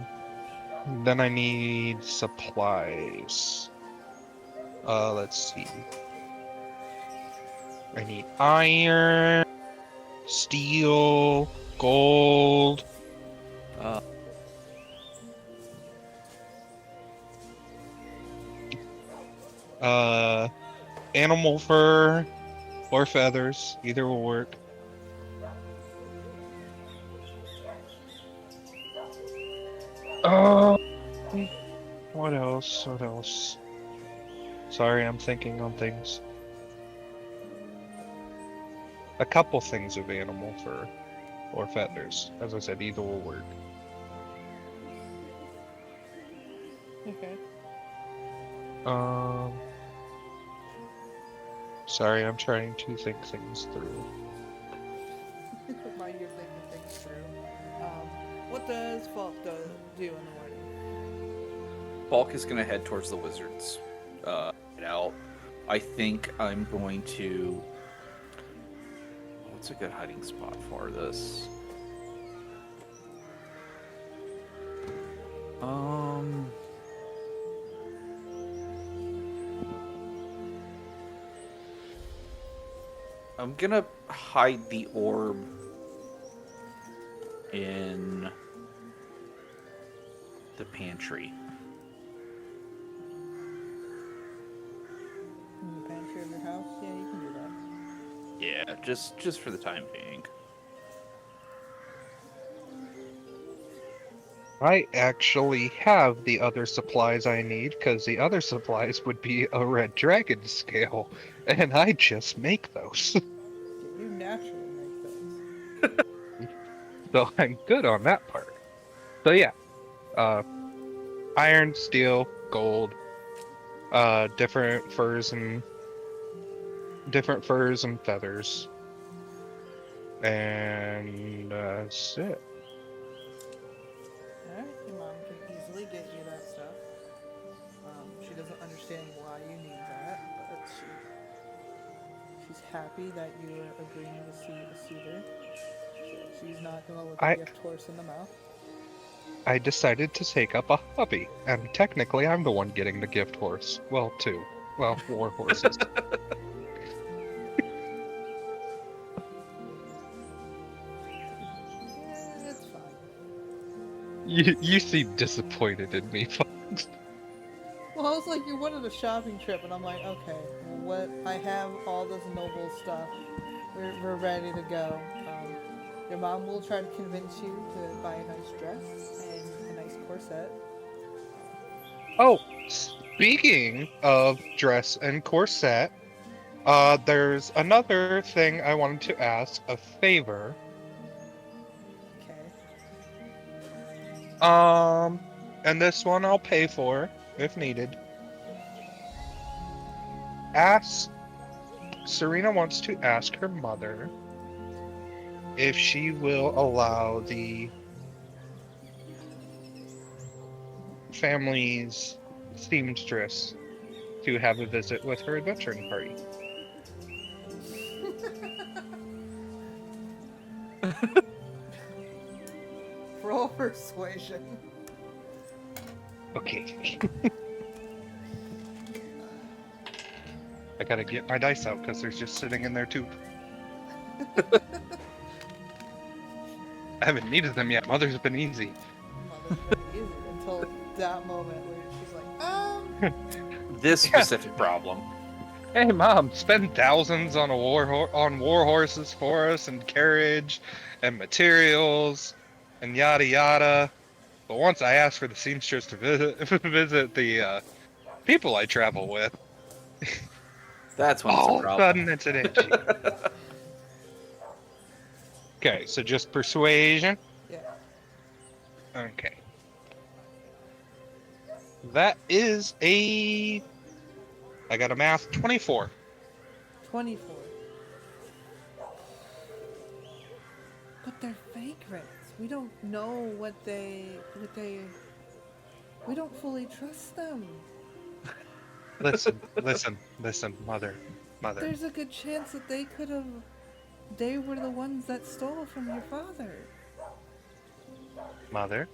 then I need supplies. Let's see. I need iron, steel, gold. Uh, Uh, animal fur or feathers. Either will work. Uh, what else? What else? Sorry, I'm thinking on things. A couple things of animal fur or feathers. As I said, either will work. Okay. Um, Sorry, I'm trying to think things through. While you're thinking things through. What does Falk do in the morning? Falk is gonna head towards the wizards. Head out. I think I'm going to. What's a good hiding spot for this? I'm gonna hide the orb in the pantry. In the pantry of your house? Yeah, you can do that. Yeah, just for the time being. I actually have the other supplies I need, because the other supplies would be a red dragon scale, and I just make those. Yeah, you naturally make those. So I'm good on that part. So yeah, uh, iron, steel, gold, different furs and feathers, and that's it. Alright, your mom can easily get you that stuff. She doesn't understand why you need that, but she's happy that you are agreeing to see the suitor. So she's not gonna look a I gift horse in the mouth. I decided to take up a hobby, and technically I'm the one getting the gift horse. Well, two. Well, war horses. Yeah, it's fine. You seem disappointed in me. Well, I was like, you wanted a shopping trip, and I'm like, okay, well, what? I have all this noble stuff. We're ready to go. Your mom will try to convince you to buy a nice dress and a nice corset. Oh, speaking of dress and corset, there's another thing I wanted to ask a favor. Okay. And this one I'll pay for if needed. Ask Serena wants to ask her mother if she will allow the family's seamstress to have a visit with her adventuring party. Roll persuasion. Okay. I gotta get my dice out because they're just sitting in there too. I haven't needed them yet. Mother's been easy. Mother's been easy until that moment where she's like, This Yeah. specific problem. Hey, Mom, spend thousands on on war horses for us and carriage and materials and yada yada. But once I ask for the seamstress to visit the people I travel with, That's when it's a all of a problem. sudden it's an issue. Okay, so just persuasion. yeah. Okay. That is I got a math 24. 24. But they're vagrants. We don't know what they. We don't fully trust them. Listen, mother. There's a good chance that they could have. They were the ones that stole from your father. Mother,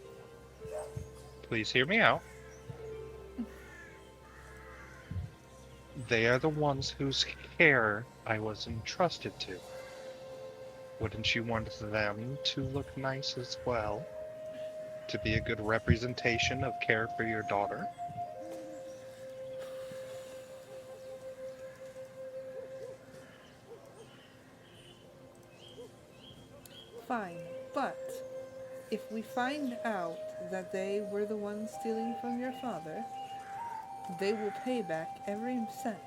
please hear me out. They are the ones whose care I was entrusted to. Wouldn't you want them to look nice as well? To be a good representation of care for your daughter? Fine, but if we find out that they were the ones stealing from your father, they will pay back every cent.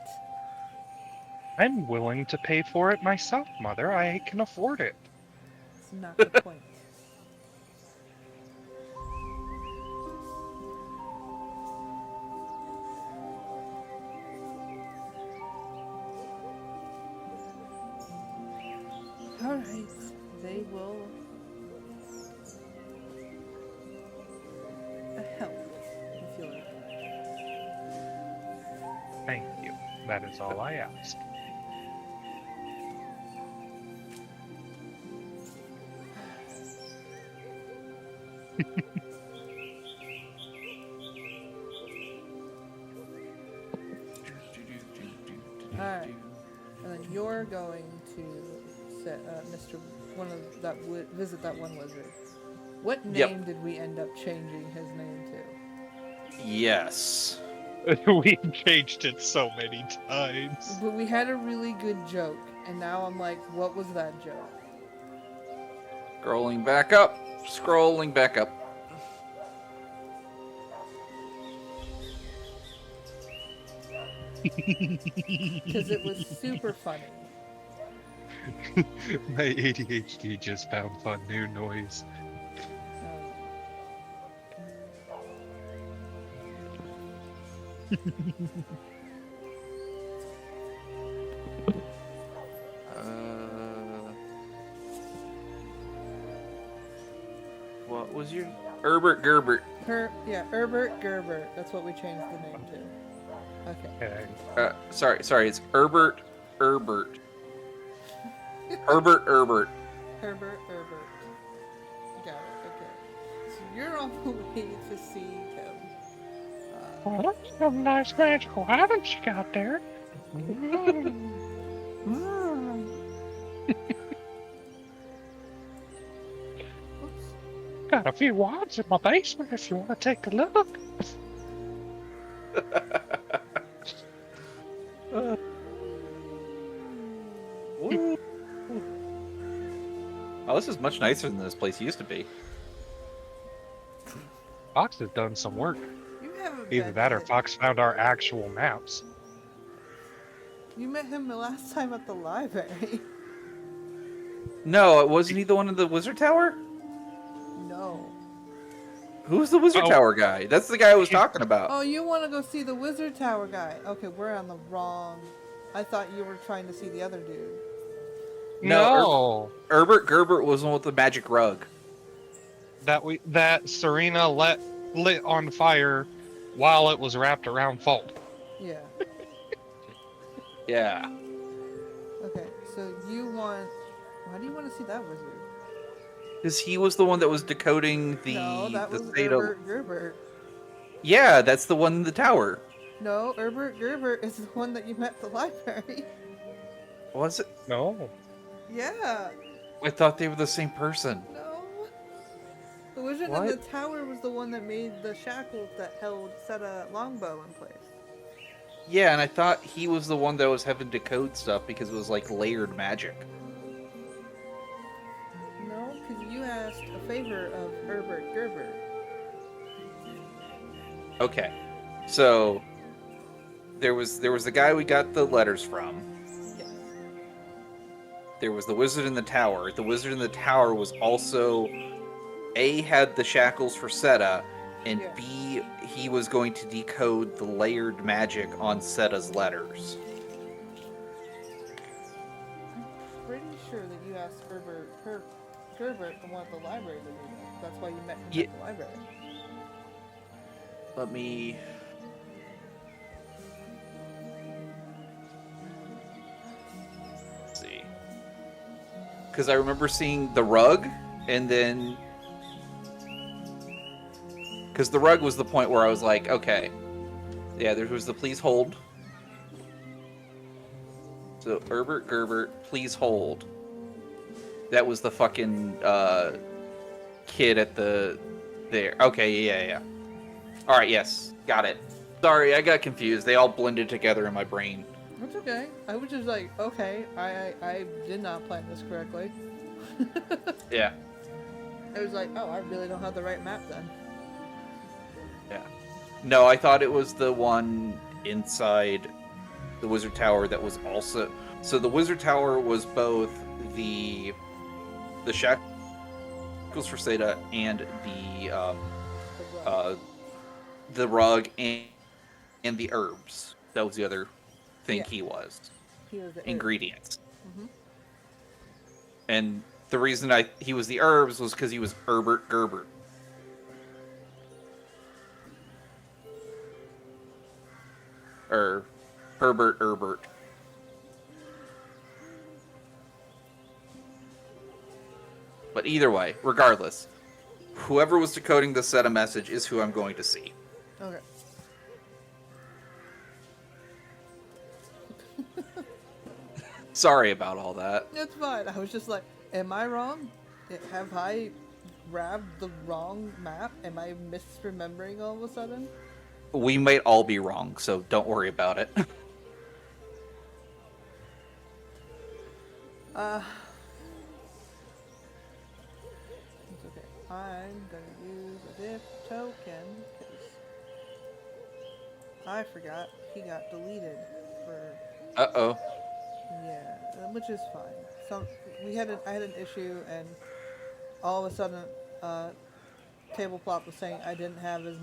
I'm willing to pay for it myself, Mother. I can afford it. It's not the point. Alright, they will help if you'll. Thank you. That is all I ask. Alright. And then you're going to set Mr. one of that visit that one wizard. What name did we end up changing his name to? Yes. We've changed it so many times. But we had a really good joke, and now I'm like, what was that joke? Scrolling back up. Scrolling back up. Because it was super funny. My ADHD just found fun new noise. What was your Herbert Gerbert? Herbert Gerbert. That's what we changed the name to. Okay. Sorry, it's Herbert. Herbert Herbert. Herbert. Got it. Okay. So you're on the way to see him. Well, that's some nice magical items you got there. Got a few wands in my basement if you want to take a look. Oh, this is much nicer than this place used to be. Fox has done some work. You haven't Either met that or him. Fox found our actual maps. You met him the last time at the library. No, wasn't he the one in the Wizard Tower? No. Who's the Wizard Oh. Tower guy? That's the guy I was talking about. Oh, you want to go see the Wizard Tower guy? Okay, we're on the wrong. I thought you were trying to see the other dude. No, Herbert Gerbert was the one with the magic rug. That Sorina lit on fire while it was wrapped around Falk. Yeah. Yeah. Okay, so you want. Why do you want to see that wizard? Because he was the one that was decoding the No, that was state of. Herbert Gerbert. Yeah, that's the one in the tower. No, Herbert Gerbert is the one that you met at the library. Was it? No. Yeah. I thought they were the same person. No. The wizard in the tower was the one that made the shackles that set a longbow in place. Yeah, and I thought he was the one that was having to code stuff because it was like layered magic. No, because you asked a favor of Herbert Gerbert. Okay, so there was the guy we got the letters from. Yes. There was the wizard in the tower. The wizard in the tower was also A, had the shackles for Seta, and Yeah. B, he was going to decode the layered magic on Seta's letters. I'm pretty sure that you asked Herbert Gerbert, the one at the library, to do that. That's why you met him at the library. Let me... see. Because I remember seeing the rug, and then... Because the rug was the point where I was like, okay, yeah, there was the please hold. So, Herbert Gerbert, please hold. That was the fucking kid at the there. Okay, yeah. All right, yes, got it. Sorry, I got confused. They all blended together in my brain. That's okay. I was just like, okay, I did not plan this correctly. Yeah, I was like, oh, I really don't have the right map then. yeah. No, I thought it was the one inside the Wizard Tower that was also. So the Wizard Tower was both the Shackles for Seda and the rug and the herbs. That was the other thing Yeah. he was. He was the Ingredients. Mm-hmm. And the reason he was the herbs was because he was Herbert Gerbert. Or Herbert Herbert. But either way, regardless, whoever was decoding this set of message is who I'm going to see. Okay. Sorry about all that. It's fine. I was just like, am I wrong? Have I grabbed the wrong map? Am I misremembering all of a sudden? We might all be wrong, so don't worry about it. It's okay. I'm gonna use a diff token because I forgot he got deleted for Uh-oh. yeah, which is fine. I had an issue and all of a sudden Tableplot was saying I didn't have as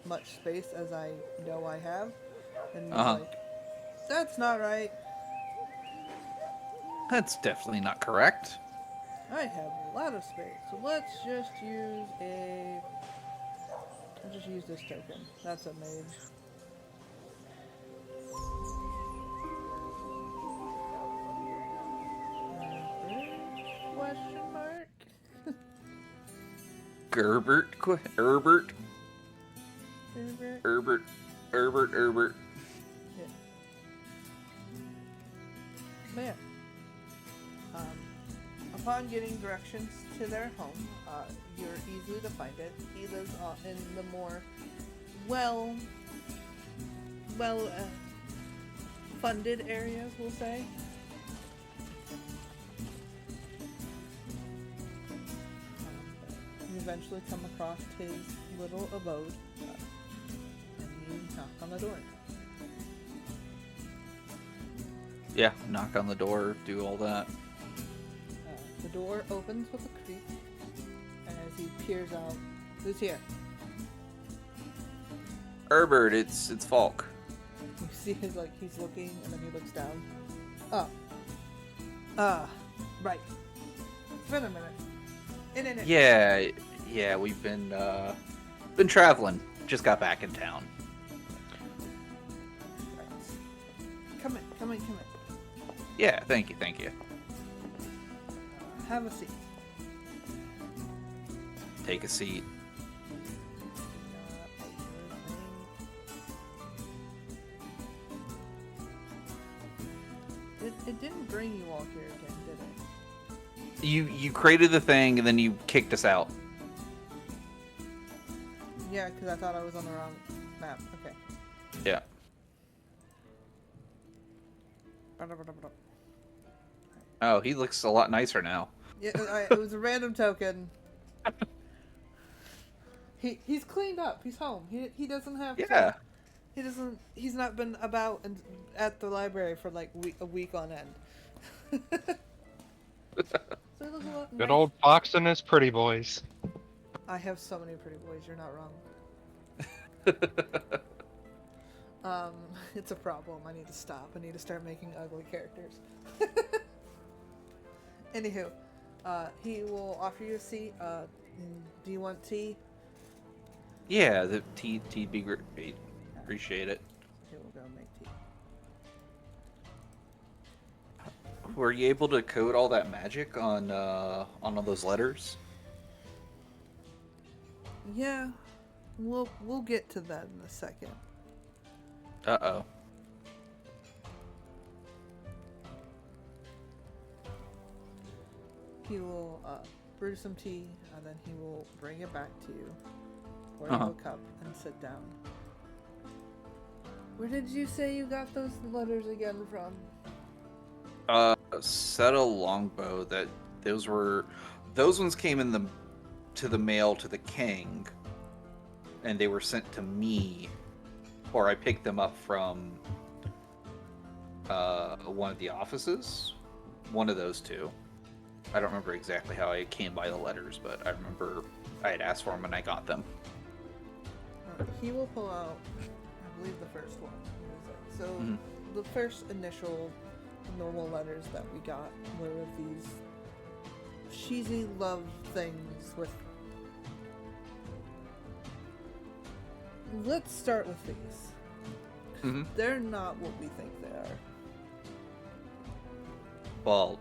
much space as I know I have, and he's like, "That's not right. That's definitely not correct. I have a lot of space. So let's just use I'll just use this token. That's a mage. Question mark? Gerbert? Herbert? Herbert? Herbert. Yeah. But yeah. Upon getting directions to their home, you're easily to find it. He lives in the more funded areas, we'll say. You eventually come across his little abode, and you knock on the door. Yeah, knock on the door, do all that. The door opens with a creak, and as he peers out, who's here? Herbert, it's Falk. You see he's looking, and then he looks down. Oh. Right. It's been a minute. Yeah, we've been traveling. Just got back in town. Right. Come in. Yeah, thank you. Have a seat. Take a seat. It didn't bring you all here again, did it? You created the thing and then you kicked us out. Yeah, because I thought I was on the wrong map. Okay. Yeah. Oh, he looks a lot nicer now. Yeah, it was a random token. He's cleaned up. He's home. He doesn't have. Yeah. He's not been about at the library for like a week on end. So he looks a lot Good nice. old Fox and his pretty boys. I have so many pretty boys. You're not wrong. It's a problem. I need to stop. I need to start making ugly characters. Anywho, he will offer you a seat. Do you want tea? Yeah, the tea'd be great. Appreciate it. He will go make tea. Were you able to code all that magic on all those letters? Yeah, we'll get to that in a second. Uh-oh. he will brew some tea, and then he will bring it back to you, pour Uh-huh. you a cup, and sit down. Where did you say you got those letters again from? Said a longbow that those ones came to the mail to the king, and they were sent to me, or I picked them up from one of the offices, one of those two. I don't remember exactly how I came by the letters, but I remember I had asked for them and I got them. He will pull out, I believe, the first one. So Mhm. the first initial normal letters that we got were these cheesy love things with... Let's start with these. Mhm. They're not what we think they are. Well,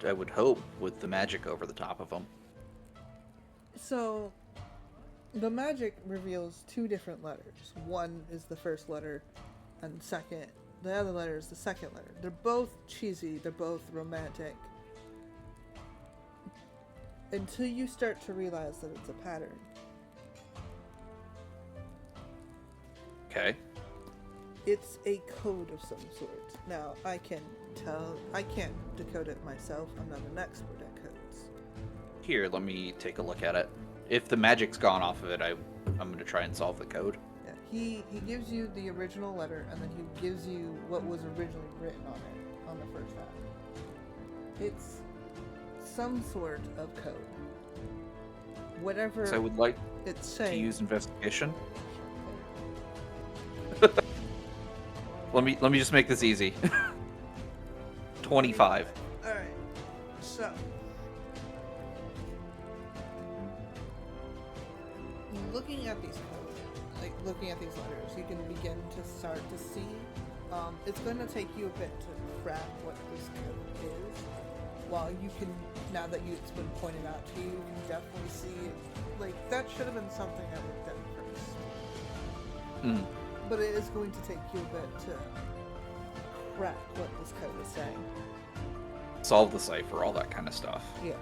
I would hope with the magic over the top of them. So, the magic reveals two different letters. One is the first letter, and the other letter is the second letter. They're both cheesy, they're both romantic. Until you start to realize that it's a pattern. Okay. It's a code of some sort. Now, I can't decode it myself. I'm not an expert at codes. Here, let me take a look at it. If the magic's gone off of it, I'm going to try and solve the code. Yeah, he gives you the original letter, and then he gives you what was originally written on it, on the first half. It's some sort of code. Whatever So I would like it's to saying. use investigation. Let me just make this easy. 25. Alright, so looking at these codes, like looking at these letters, you can begin to start to see. It's going to take you a bit to crack what this code is. While you can, now that it's been pointed out to you, you can definitely see it. Like, that should have been something I looked at first. Mm. But it is going to take you a bit to crack what this code is saying. Solve the cipher, all that kind of stuff. Yeah.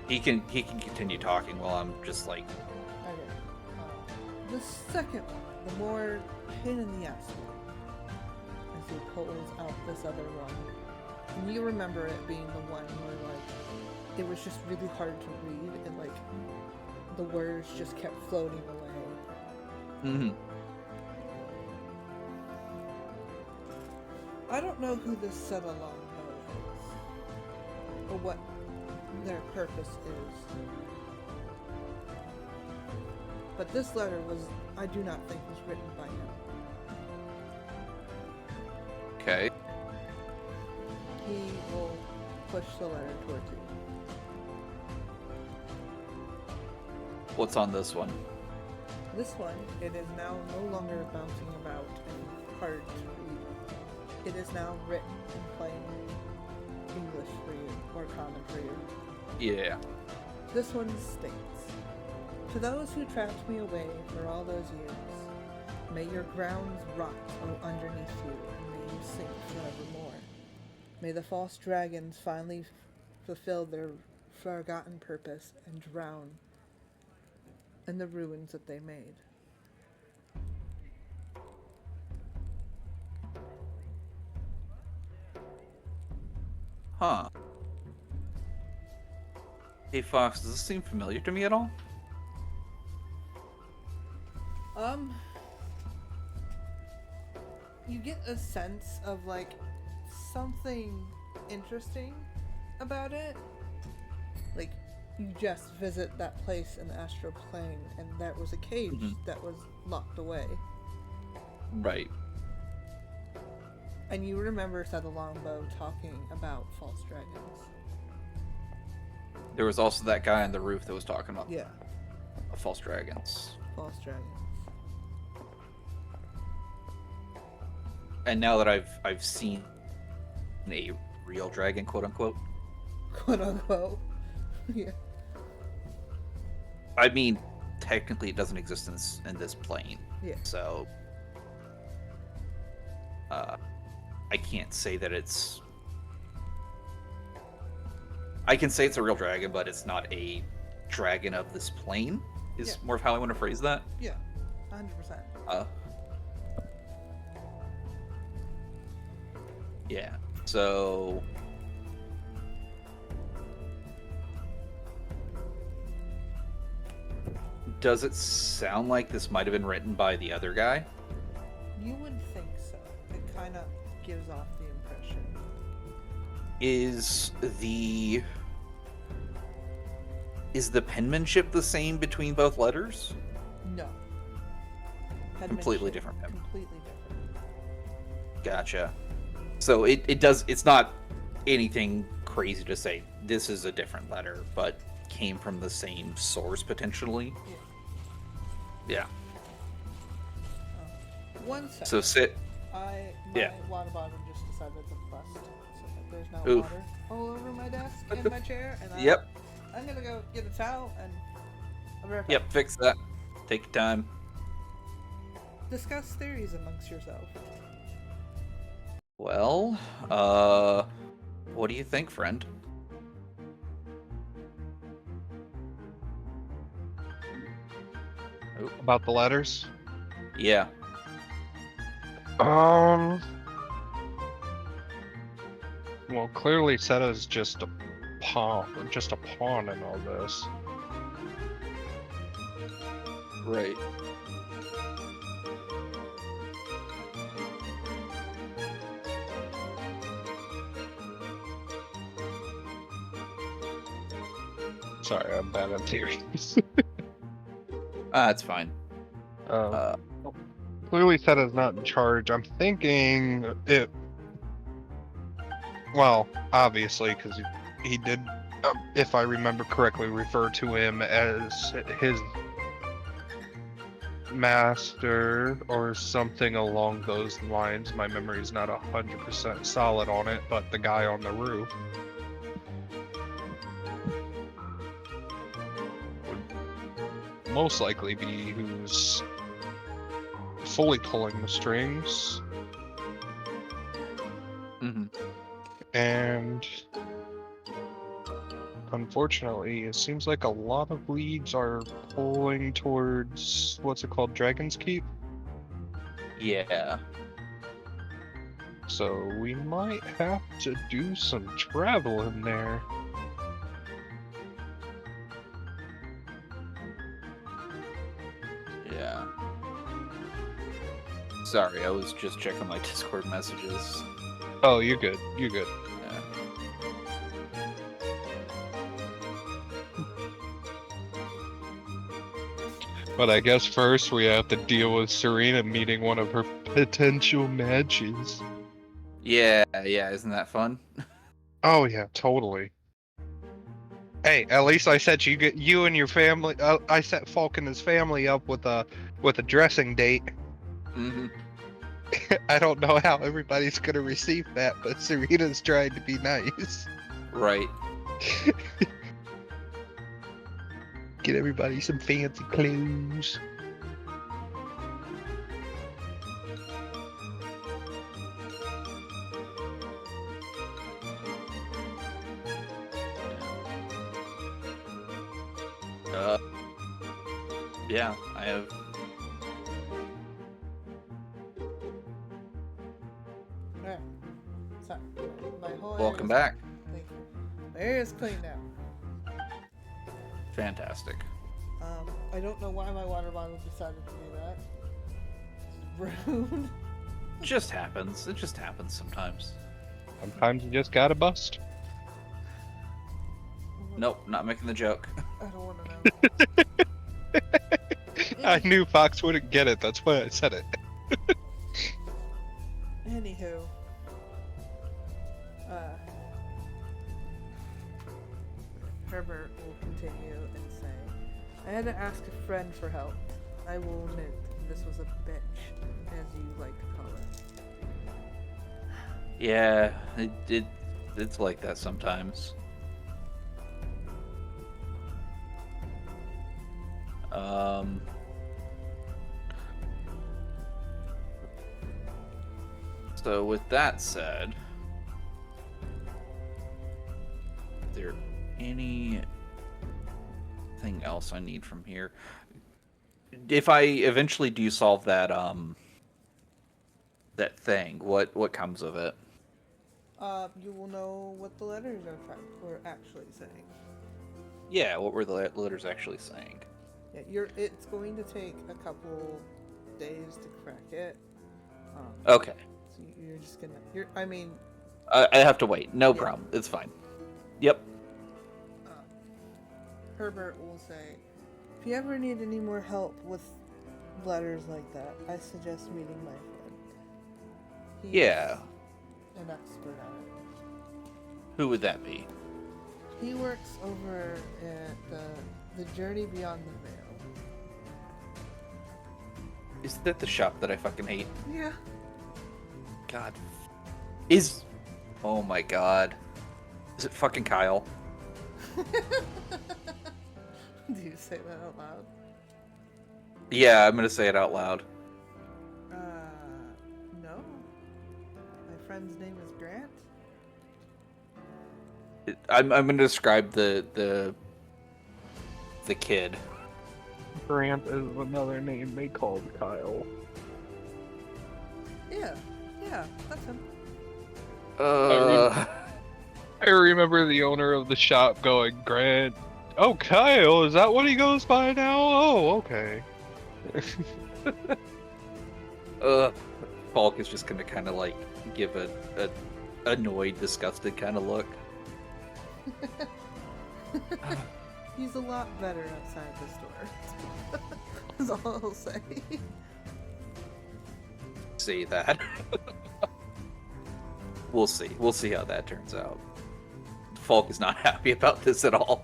He can continue talking while I'm just like, Okay. The second one, the more pain in the ass one, as he pulls out this other one. And you remember it being the one where, like, it was just really hard to read, and, like, the words just kept floating away. mm-hmm. I don't know who this set along is, or what their purpose is. But this letter I do not think was written by him. Okay. He will push the letter towards you. What's on this one? This one, it is now no longer bouncing about and hard to read. It is now written in plain English for you, or common for you. Yeah. This one states, "To those who trapped me away for all those years, may your grounds rot underneath you, and may you sink forevermore. May the false dragons finally fulfill their forgotten purpose and drown in the ruins that they made." Huh. Hey Fox, does this seem familiar to me at all? You get a sense of, like, something interesting about it. Like, you just visit that place in the astral plane, and there was a cage that was locked away. Right. And you remember Said the Longbow talking about false dragons. There was also that guy on the roof that was talking about Yeah, false dragons. false dragons. And now that I've seen a real dragon, quote unquote. Quote unquote. Yeah. I mean, technically it doesn't exist in this plane. Yeah. So I can't say that it's. I can say it's a real dragon, but it's not a dragon of this plane. Is Yeah. more of how I want to phrase that. Yeah, 100%. Yeah. So. Does it sound like this might have been written by the other guy? You would think so. It kind of gives off the impression. Is the penmanship the same between both letters? No. Completely Penmanship, different pen. Completely different. Gotcha. So it does. It's not anything crazy to say this is a different letter, but came from the same source potentially. Yeah. One second. So sit. My Yeah. water bottle just decided to bust. So there's now Oof. water all over my desk and my chair. And Yep. I'm gonna go get a towel and I'll be right back. Yep. Fix that. Take your time. Discuss theories amongst yourself. Well, what do you think, friend? About the letters? Yeah. Well, clearly Seta's just a pawn in all this. Right. Sorry, I'm bad at theories. That's fine. Clearly Seta's not in charge. I'm thinking it. Well, obviously, because he did, if I remember correctly, refer to him as his master or something along those lines. My memory's not 100% solid on it, but the guy on the roof would most likely be who's fully pulling the strings. Mm-hmm. And unfortunately, it seems like a lot of leads are pulling towards what's it called, Dragon's Keep. Yeah. So we might have to do some traveling there. Yeah. Sorry, I was just checking my Discord messages. Oh, you're good. You're good. Yeah. But I guess first we have to deal with Sorina meeting one of her potential matches. Yeah, isn't that fun? Oh yeah, totally. Hey, at least I set you and your family. I set Falk and his family up with a dressing date. Mm-hmm. I don't know how everybody's gonna receive that, but Serena's trying to be nice. Right. Get everybody some fancy clothes. Yeah, I have. Alright. So, my whole Welcome area's- back. Thank you. My area's clean now. Fantastic. I don't know why my water bottle decided to do that. It's rude. Just happens. It just happens sometimes. Sometimes you just gotta bust. Nope, not making the joke. I don't want to know. I knew Fox wouldn't get it, that's why I said it. Anywho. Herbert will continue and say, I had to ask a friend for help. I will admit, this was a bitch, as you like to call it. Yeah, it's like that sometimes. So with that said, is there anything else I need from here? If I eventually do solve that that thing, what comes of it? You will know what the letters were actually saying. Yeah, what were the letters actually saying? Yeah, it's going to take a couple days to crack it. Okay. So you're just gonna. I mean, I have to wait. No yeah. problem. It's fine. Yep. Herbert will say, if you ever need any more help with letters like that, I suggest meeting my friend. He's Yeah. an expert at it. Who would that be? He works over at the Journey Beyond the Veil. Is that the shop that I fucking hate? Yeah. God. Oh my god. Is it fucking Kyle? Do you say that out loud? Yeah, I'm gonna say it out loud. No. My friend's name is Grant. I'm gonna describe the kid. Grant is another name they called Kyle. Yeah, that's him. Uh, I remember the owner of the shop going, Grant. Oh, Kyle, is that what he goes by now? Oh, okay. Falk is just gonna kind of like give a annoyed, disgusted kind of look. He's a lot better outside the store. That's all I'll say. See that. We'll see. We'll see how that turns out. Falk is not happy about this at all.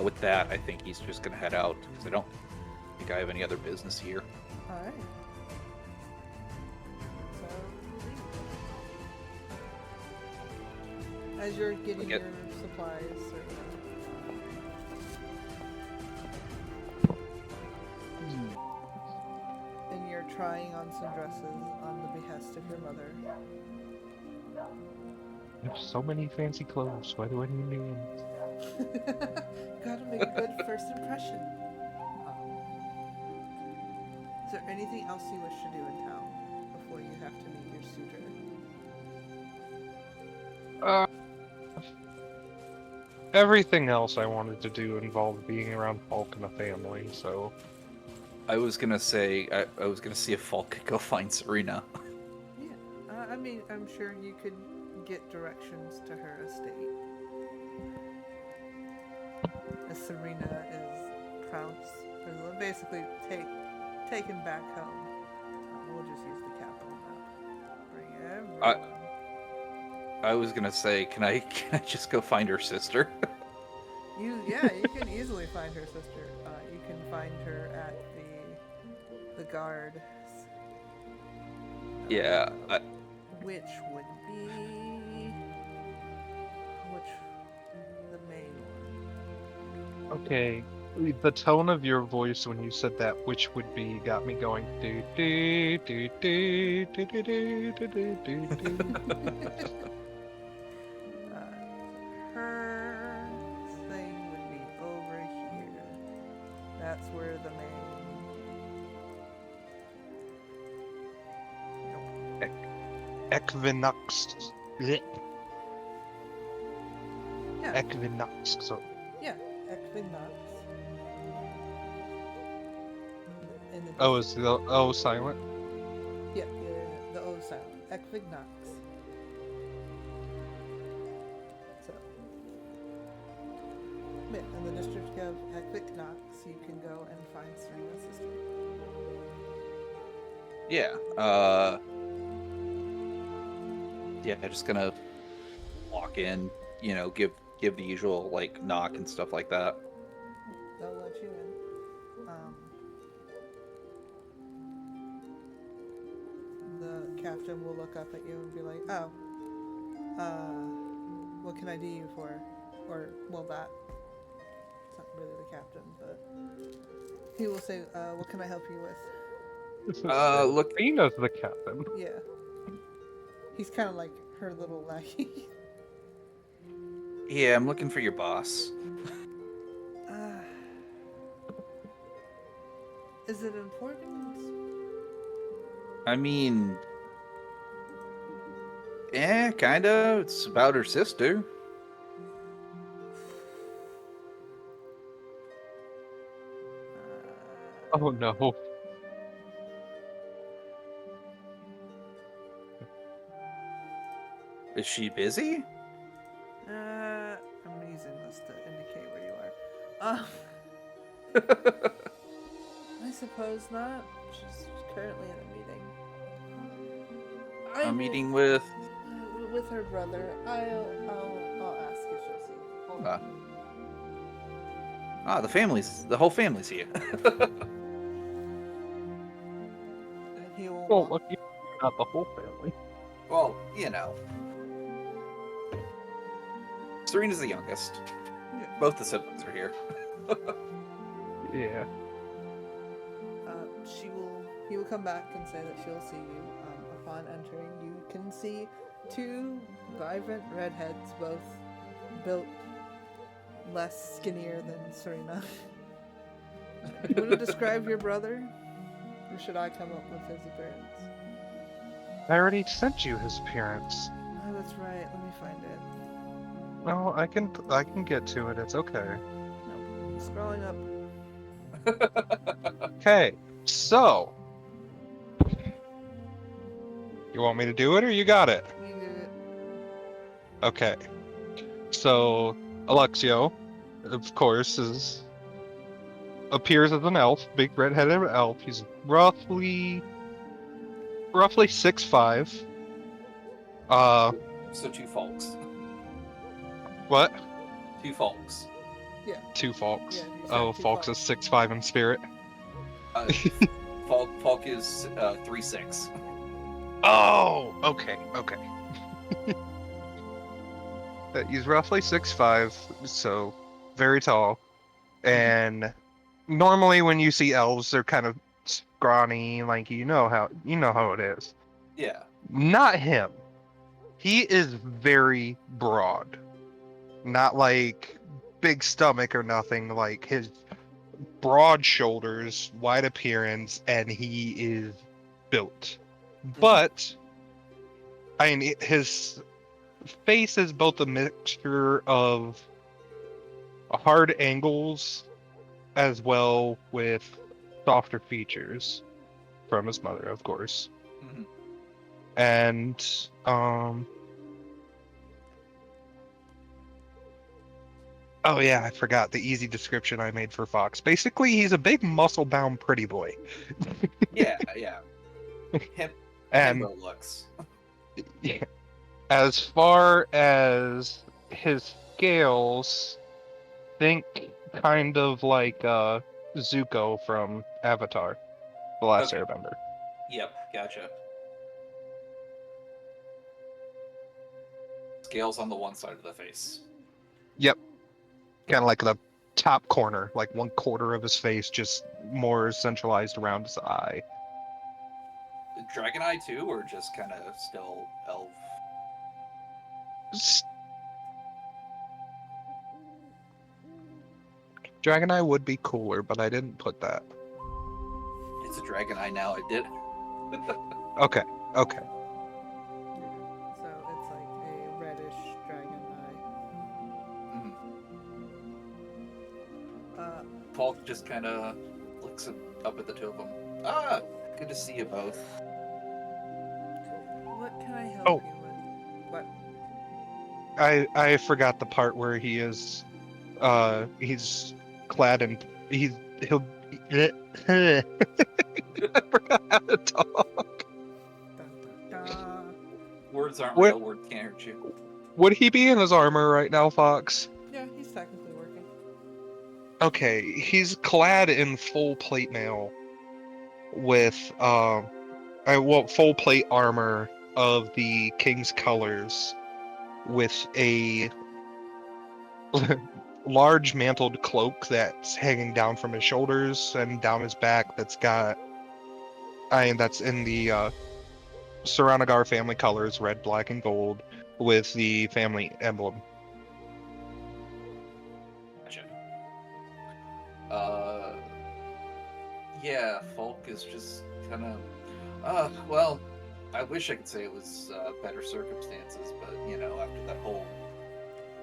With that, I think he's just gonna head out because I don't think I have any other business here. All right. So, as you're getting your supplies, and you're trying on some dresses on the behest of your mother. I have so many fancy clothes. Why do I need new ones? Gotta make a good first impression. Is there anything else you wish to do in town before you have to meet your suitor? Everything else I wanted to do involved being around Falk and the family, so... I was gonna say, I was gonna see if Falk could go find Sorina. Yeah, I mean, I'm sure you could get directions to her estate. As Sorina is basically taken back home. We'll just use the capital map. Bring everyone. I was gonna say, can I just go find her sister? You can easily find her sister. You can find her at the guard. Yeah. Which would be the main one. Okay, the tone of your voice when you said that, which would be, got me going. Do do do do do do do do do do. Her thing would be over here. That's where the main. Equinox. Yeah. Equinox. So Yeah, Equinox. is the O silent? Yeah, the O sound. Equinox. So, yeah, in the district of Equinox, you can go and find Serina's sister. Yeah. Yeah, just gonna walk in, give the usual like knock and stuff like that. They'll let you in. The captain will look up at you and be like, "Oh, what can I do you for? Or, well, that. It's not really the captain, but he will say, what can I help you with? Look. Sorina's the captain. Yeah. He's kind of like her little lackey. Yeah, I'm looking for your boss. uh, is it important? I mean, yeah, kinda. It's about her sister. Oh no. Is she busy? I'm using this to indicate where you are. I suppose not. She's currently in a meeting. A meeting with. With her brother. I'll ask if she'll see. Hold Uh, on. the whole family's here. And he will Well, walk. look, not the whole family. Well, you know. Serena's the youngest. Yeah. Both the siblings are here. Yeah. He will come back and say that she'll see you. Upon entering, you can see two vibrant redheads, both built less skinnier than Sorina. Do you want to describe your brother? Or should I come up with his appearance? I already sent you his appearance. Oh, that's right. Let me find it. No, I can get to it. It's okay. Nope. Scrolling up. Okay, so you want me to do it or you got it? You did it. Okay. So Alexio, of course, appears as an elf, big red-headed elf. He's roughly 6'5". So two folks. What? Two folks. Yeah. Two Falks. Yeah, you said Oh, two Falks is Falks. 6'5" in spirit. Uh, Falk is 3'6". Oh, okay. He's roughly 6'5", so very tall. And normally when you see elves, they're kind of scrawny, like you know how it is. Yeah. Not him. He is very broad. Not like big stomach or nothing, like his broad shoulders, wide appearance, and he is built. But I mean, his face is both a mixture of hard angles as well with softer features from his mother, of course. Mm-hmm. And oh yeah, I forgot the easy description I made for Fox. Basically, he's a big muscle-bound pretty boy. Yeah. And Himbo looks. yeah, as far as his scales, think kind of like Zuko from Avatar, The Last Okay. Airbender. Yep. Gotcha. Scales on the one side of the face. Yep, kind of like the top corner, like 1/4 of his face, just more centralized around his eye. Dragon Eye too, or just kind of still elf? Dragon Eye would be cooler, but I didn't put that. It's a Dragon Eye now. I did. Okay. Yeah. So it's like a reddish dragon eye. Falk just kind of looks up at the two of them. Ah, good to see you both. What can I help Oh. you with? What? I forgot the part where he's clad in he'll I forgot how to talk. Dun, dun, dun. Words aren't What- real. Words can't hurt you. Would he be in his armor right now, Fox? Yeah, he's technically working. Okay, he's clad in full plate mail with full plate armor of the king's colors, with a large mantled cloak that's hanging down from his shoulders and down his back. That's in the Saranagar family colors, red, black, and gold, with the family emblem. Gotcha. Yeah, Falk is just kind of, well, I wish I could say it was better circumstances, but after that whole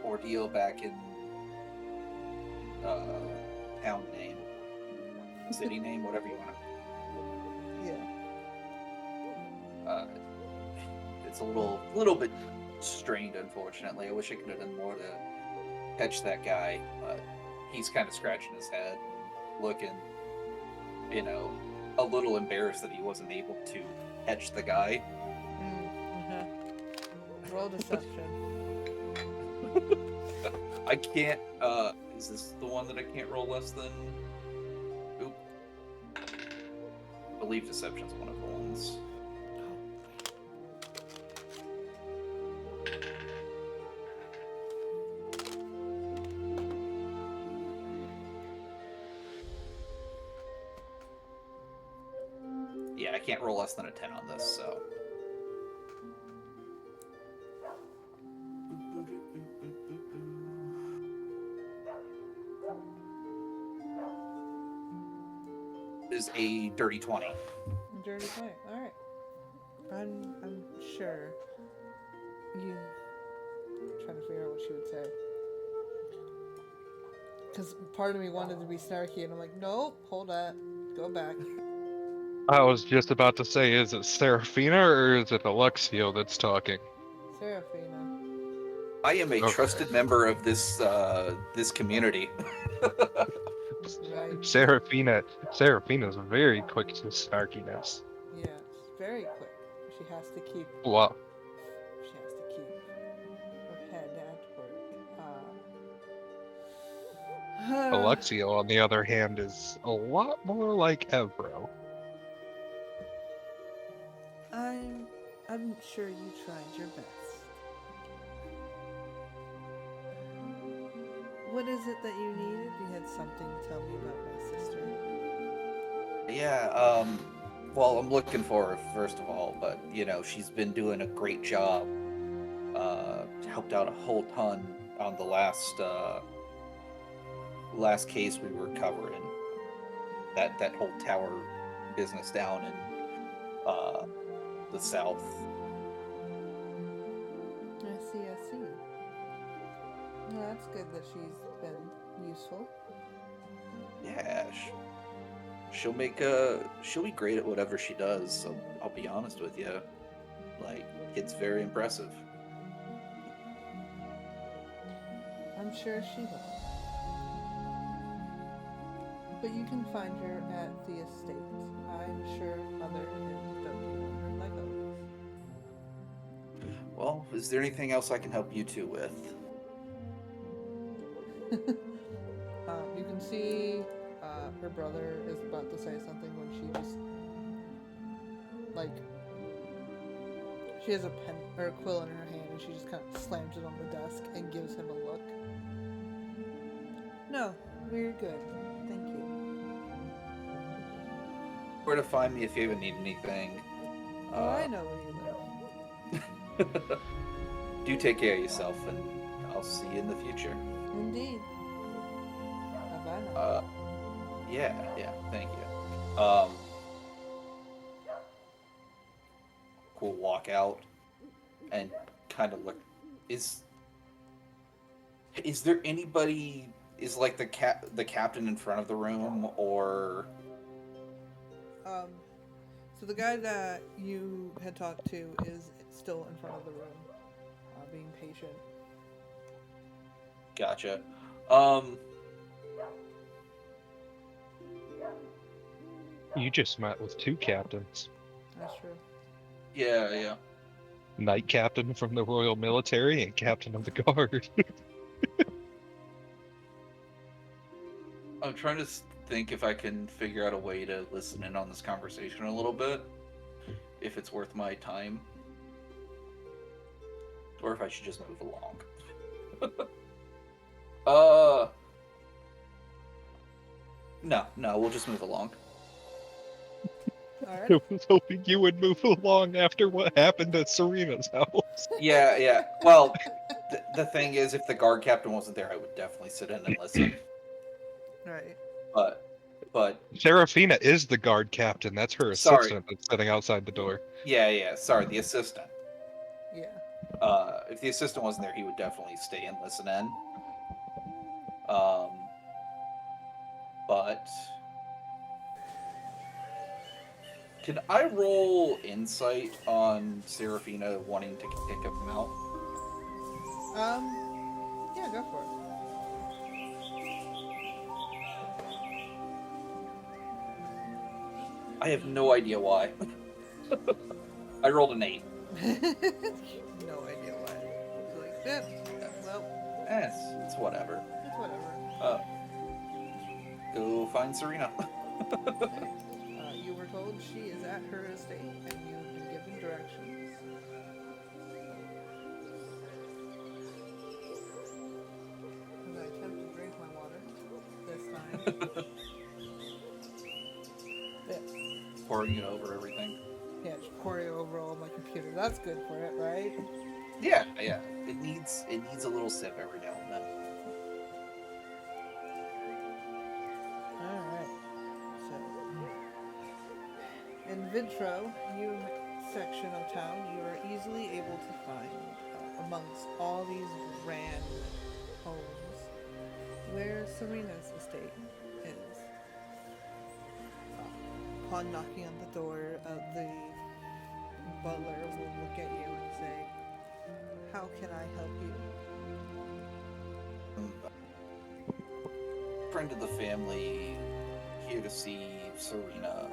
ordeal back in town name, city name, whatever you want Yeah. to. It's a little bit strained, unfortunately. I wish I could have done more to catch that guy, but he's kind of scratching his head, looking, a little embarrassed that he wasn't able to catch the guy. Roll deception. I can't. Is this the one that I can't roll less than? Oop. I believe deception's one of the ones. Yeah, I can't roll less than a 10 on this, so. Is a dirty 20. Dirty 20. All right. I'm sure you trying to figure out what she would say. Because part of me wanted to be snarky, and I'm like, nope, hold that, go back. I was just about to say, is it Serafina or is it Alexio that's talking? Serafina. I am a Okay. trusted member of this community. Right. Serafina's very quick to snarkiness. Yeah, she's very quick. She has to keep. Well, She has to keep her head at work. Alexio, on the other hand, is a lot more like Evro. I'm sure you tried your best. What is it that you needed? You had something to tell me about my sister. Yeah, well, I'm looking for her, first of all, but, she's been doing a great job. Helped out a whole ton on the last case we were covering. That whole tower business down in the south. I see. Well, that's good that she's been useful. Yeah, she'll be great at whatever she does. So I'll be honest with you, like, it's very impressive. I'm sure she will. But you can find her at the estate. I'm sure Mother and Doki want her Legos. Well, is there anything else I can help you two with? You can see her brother is about to say something when she just, like, she has a pen or a quill in her hand and she just kind of slams it on the desk and gives him a look. No, we're good. Thank you. Where to find me if you ever need anything. Oh, I know where you live. Do take care of yourself, and I'll see you in the future. Indeed. Bye-bye. Yeah, thank you. We'll walk out and kind of look. Is there anybody? Is like the captain in front of the room, or? So the guy that you had talked to is still in front of the room, being patient. Gotcha. You just met with two captains. That's true. Yeah. Knight captain from the Royal Military and captain of the guard. I'm trying to think if I can figure out a way to listen in on this conversation a little bit, if it's worth my time. Or if I should just move along. uh... No, we'll just move along. Alright. I was hoping you would move along after what happened at Serena's house. Yeah. Well, the thing is, if the guard captain wasn't there, I would definitely sit in and listen. Right. But Serafina is the guard captain. That's her Sorry. assistant that's sitting outside the door. yeah, sorry, the assistant. Yeah. If the assistant wasn't there, he would definitely stay and listen in. But can I roll insight on Serafina wanting to kick him out? Yeah, go for it. I have no idea why. I rolled an 8. No idea why. It's like, yeah, well, It's whatever. it's whatever. Go find Sorina. You were told she is at her estate, and you have been given directions. And I attempt to drink my water this time. Yeah. Pouring it over everything. Yeah, just pouring it over all my computer. That's good for it, right? Yeah. It needs a little sip every now and then. Alright. So, in Vitro, section of town, you are easily able to find, amongst all these grand homes, where Serena's estate is. Upon knocking on the door, the butler will look at you and say, "How can I help you?" Friend of the family, here to see Sorina.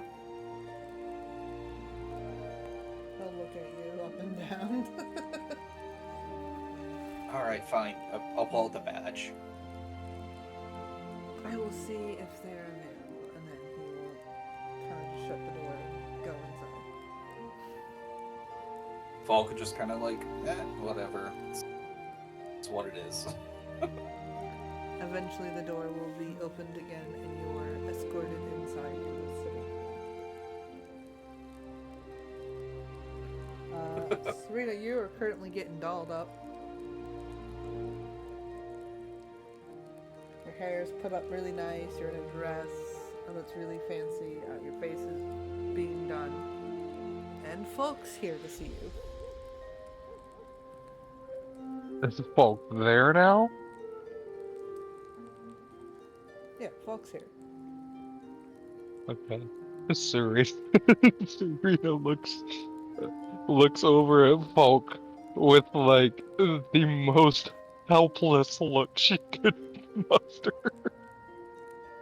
He'll look at you up and down. Alright, fine. I'll pull out the badge. I will see if they're available, and then he will kind of shut the door and go inside. Falk could just kind of like, whatever. It's what it is. Eventually the door will be opened again and you are escorted inside into the city. Sarita, you are currently getting dolled up. Your hair is put up really nice, you're in a dress that looks really fancy, your face is being done. And folks here to see you. Is Falk there now? Yeah, folks here. Okay. Serena looks over at Falk with like the most helpless look she could muster.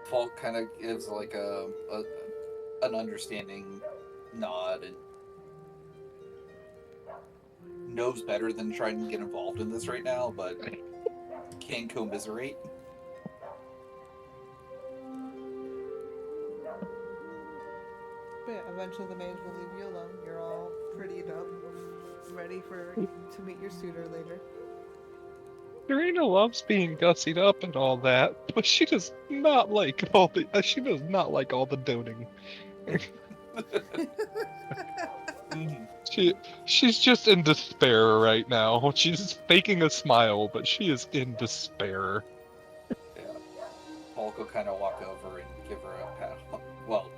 Falk kind of gives like an understanding nod and knows better than trying to get involved in this right now, but can commiserate. But yeah, eventually the maids will leave you alone. You're all prettied up, ready to meet your suitor later. Serena loves being gussied up and all that, but she does not like all the doting. She's just in despair right now. She's faking a smile, but she is in despair. Yeah. Falk will kind of walk over and give her a pat. Well,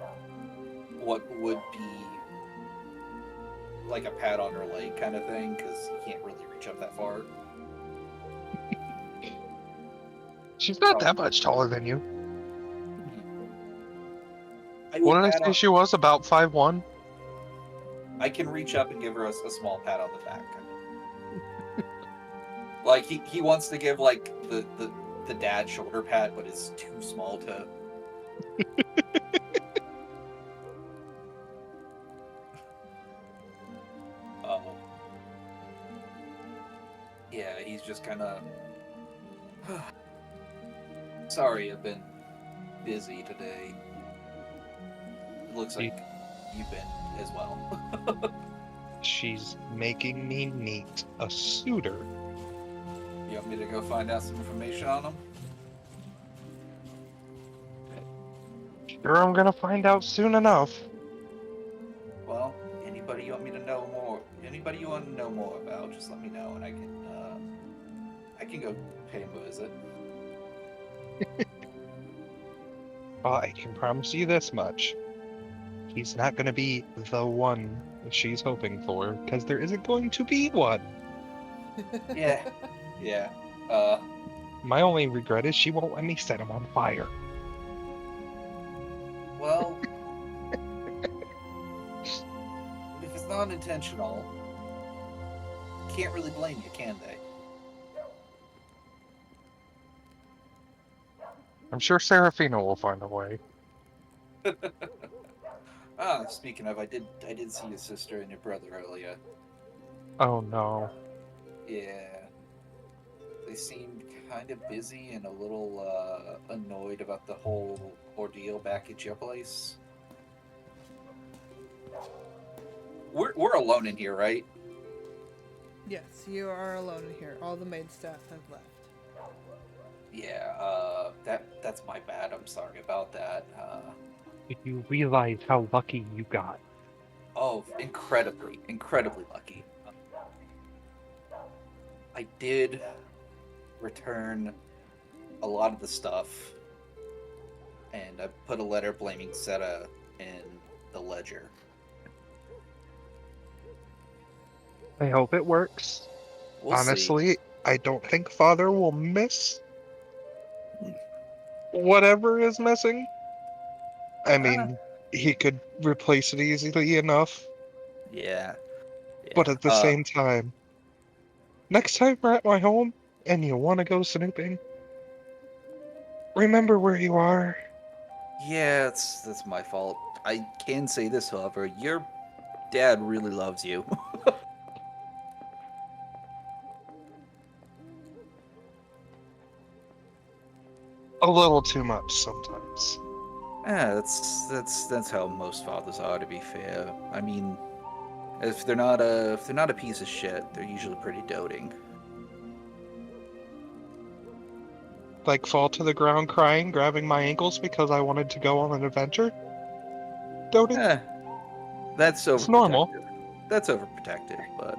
what would be like a pat on her leg kind of thing, because he can't really reach up that far. She's not that much taller than you. I What did I say she was? About 5'1"? I can reach up and give her a small pat on the back. Like, he wants to give, like, the dad shoulder pat, but it's too small to... Yeah, he's just kind of... Sorry, I've been busy today. It looks like you've been as well. She's making me meet a suitor. You want me to go find out some information on him? Sure, I'm gonna find out soon enough. Well, anybody you want me to know more? Anybody you want to know more about? Just let me know, and I can go pay him a visit. Well, I can promise you this much. He's not gonna be the one she's hoping for, because there isn't going to be one. Yeah, yeah. Uh, My only regret is she won't let me set him on fire. well, if it's not intentional, can't really blame you, can they? I'm sure Serafina will find a way. Speaking of, I did see your sister and your brother earlier. Oh no. Yeah, they seemed kind of busy and a little annoyed about the whole ordeal back at your place. We're alone in here, right? Yes, you are alone in here. All the maid staff have left. Yeah, that's my bad. I'm sorry about that. If you realize how lucky you got. Oh, incredibly lucky. I did return a lot of the stuff, and I put a letter blaming Seta in the ledger. I hope it works. We'll see. Honestly, I don't think Father will miss whatever is missing. I Ah, mean, he could replace it easily enough, yeah, but yeah. at the same time, next time we're at my home and you want to go snooping, remember where you are. Yeah, that's my fault. I can say this, however, your dad really loves you. A little too much sometimes. Yeah, that's how most fathers are. To be fair, I mean, if they're not a piece of shit, they're usually pretty doting. Like fall to the ground crying, grabbing my ankles because I wanted to go on an adventure. Doting? Eh, that's It's normal. overprotective. That's overprotective, but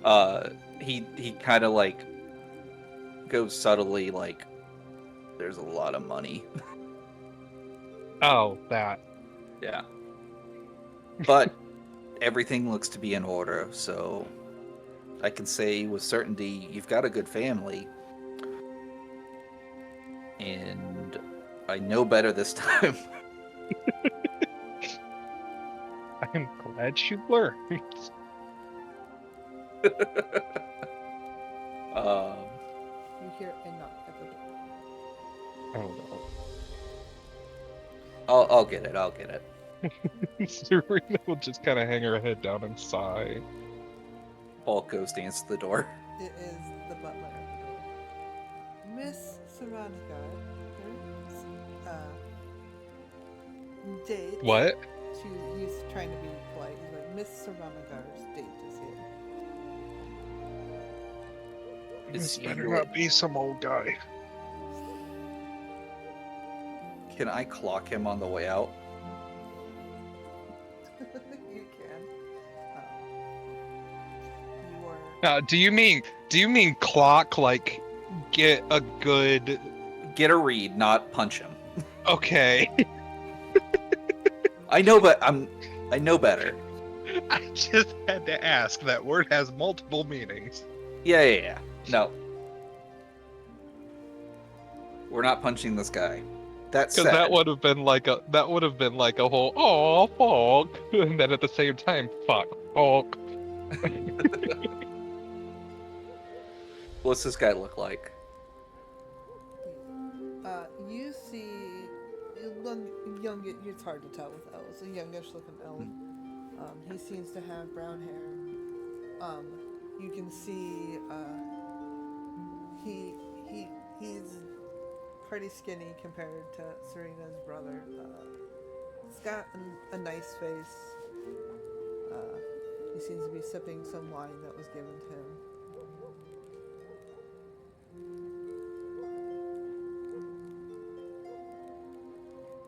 uh, he kind of like goes subtly like, "There's a lot of money." Oh, that. Yeah, but everything looks to be in order, so I can say with certainty you've got a good family, and I know better this time. I'm glad you learned. um, You hear a knock at the door. Oh no. I'll get it. I'll get it. Serena will just kind of hang her head down and sigh. Paul goes to answer the door. It is the butler at the door. Miss Saranika, date. What? He's trying to be polite. He's like, Miss Saranagar's date is here. This Is better he not be some old guy. Can I clock him on the way out? You can. You are. Do you mean clock like get a good? Get a read, not punch him. Okay. I know, but I know better. I just had to ask. That word has multiple meanings. Yeah. No, we're not punching this guy. That Because said, that would have been like a whole oh fuck, and then at the same time fuck. what's this guy look like? You see, young. It's hard to tell with elves. A youngish looking elf. He seems to have brown hair. You can see. He's pretty skinny compared to Serena's brother. got a nice face. He seems to be sipping some wine that was given to him.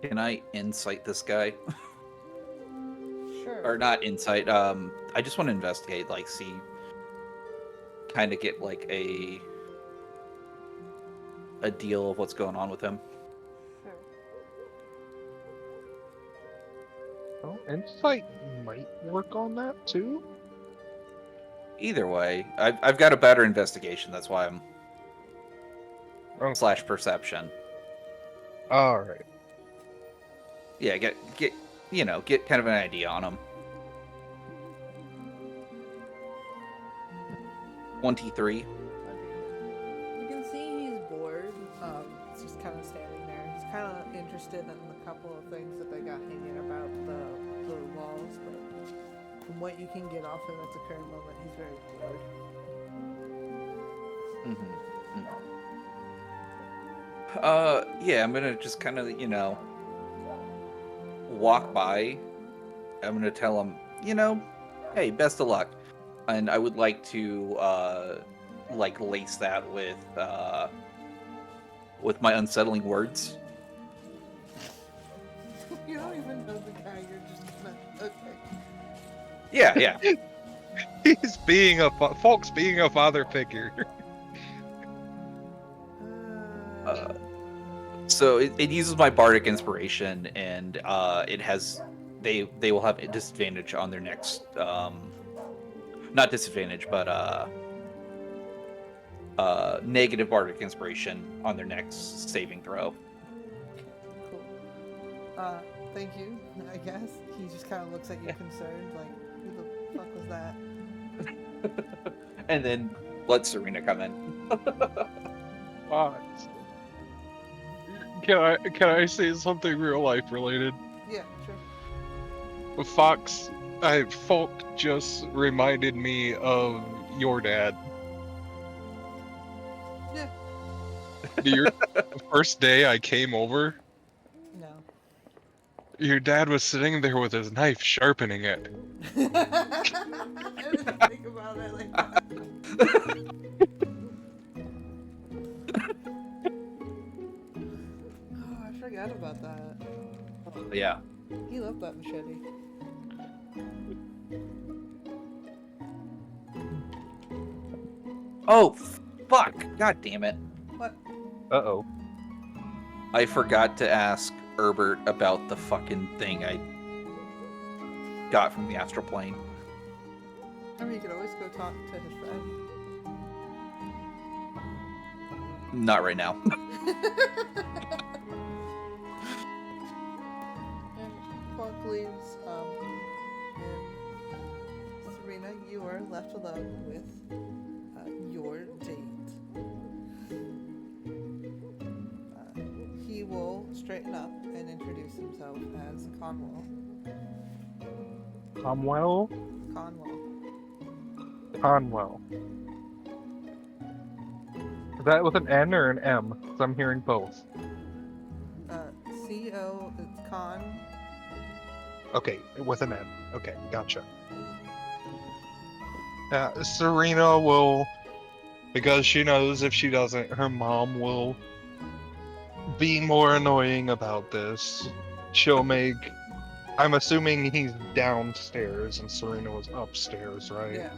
Can I insight this guy? Sure. Or not insight, I just want to investigate, like, see, kind of get, like, a deal of what's going on with him. Sure. Oh, insight might work on that too. Either way, I've got a better investigation, that's why I'm... Okay. / perception. All right. Yeah, get get kind of an idea on him. 23. You can see he's bored. He's just kind of standing there. He's kind of interested in a couple of things that they got hanging about the walls, but from what you can get off him at the current moment, he's very bored. Yeah, I'm gonna just kind of, walk by. I'm gonna tell him, hey, best of luck. And I would like to, like, lace that with my unsettling words. You don't even know the guy. You're just okay. Yeah. He's being Falk's being a father figure. So it uses my bardic inspiration, and it has they will have a disadvantage on their next not disadvantage, but negative bardic inspiration on their next saving throw. Cool. Thank you, I guess. He just kind of looks at you concerned, like, who the fuck was that? And then let Sorina come in. Can I say something real life related? Yeah, sure. Falk just reminded me of your dad. Yeah. The first day I came over, No. your dad was sitting there with his knife sharpening it. I didn't think about it like that. Oh, I forgot about that. Yeah. He loved that machete. Oh, fuck! God damn it! What? Uh-oh. I forgot to ask Herbert about the fucking thing I got from the astral plane. I mean, you could always go talk to his friend. Not right now. And Falk leaves, and Sorina, you are left alone with your date. He will straighten up and introduce himself as Conwell. Conwell? Conwell. Is that with an N or an M? Because I'm hearing both. C-O, it's Con. Okay, with an N. Okay, gotcha. Serena will, because she knows if she doesn't, her mom will be more annoying about this. She'll make... I'm assuming he's downstairs and Serena was upstairs, right? Yeah.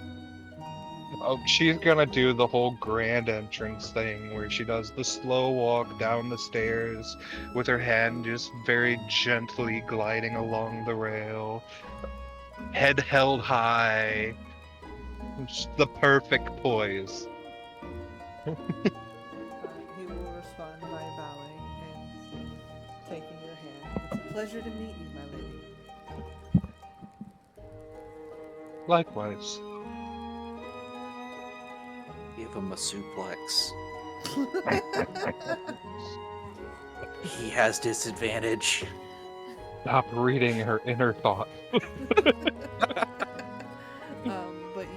Oh, she's gonna do the whole grand entrance thing where she does the slow walk down the stairs with her hand just very gently gliding along the rail, head held high, just the perfect poise. He will respond by bowing and taking your hand. It's a pleasure to meet you, my lady. Likewise. Give him a suplex. He has disadvantage. Stop reading her inner thought. But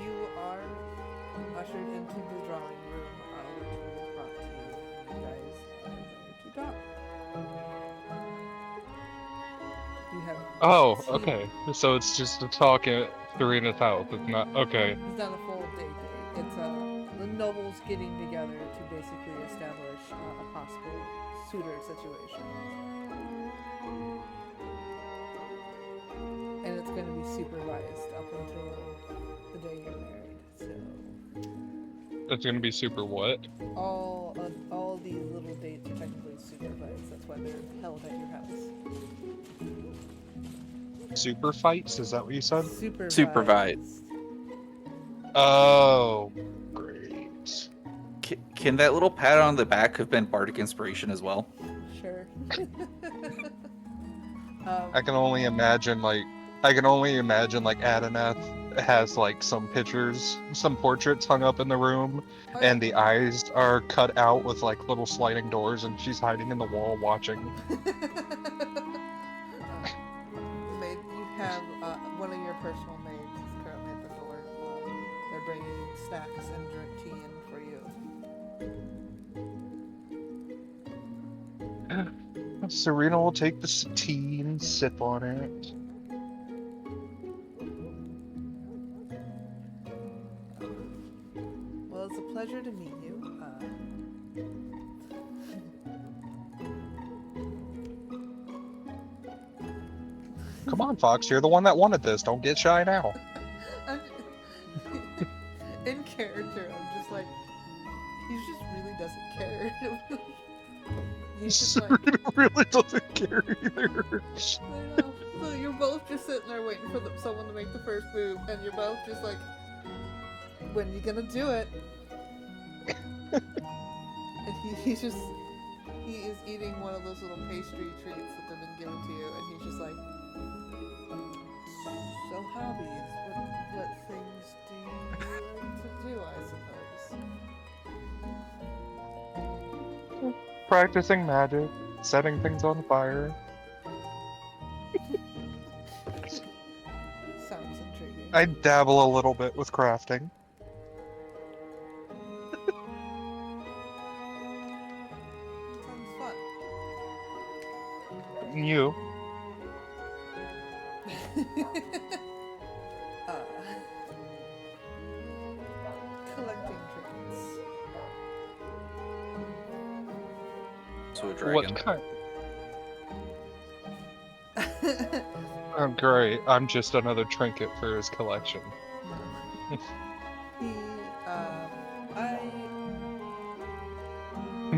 you are ushered into the drawing room, which was brought to you. You guys are there to talk. You have Oh, Tea. okay. So it's just a talk at Sorina's house. It's not okay. It's not a full date. It's the nobles getting together to basically establish a possible suitor situation. And it's going to be supervised up until the day you're married. So It's gonna be super what? all these little dates are technically supervised. That's why they're held at your house. Super fights? Is that what you said? Supervised. Oh, great. Can that little pat on the back have been bardic inspiration as well? Sure. I can only imagine like Adanath has like some pictures, some portraits hung up in the room, Oh, and yeah. the eyes are cut out with like little sliding doors, and she's hiding in the wall watching. Maid, you have one of your personal maids is currently at the door. They're bringing snacks and drink tea in for you. Serena will take the tea and sip on it. Well, it's a pleasure to meet you. Come on, Fox, you're the one that wanted this. Don't get shy now. I'm in character, I'm just like, he just really doesn't care. He's just like, Serena really doesn't care either. I know. So you're both just sitting there waiting for someone to make the first move, and you're both just like, when you gonna do it? And he is eating one of those little pastry treats that they've been given to you, and he's just like, so hobbies, what things do you like to do, I suppose? Practicing magic, setting things on fire. Sounds intriguing. I dabble a little bit with crafting. Sounds fun. You? Collecting trinkets. So a dragon. What kind? Oh, great. I'm just another trinket for his collection. I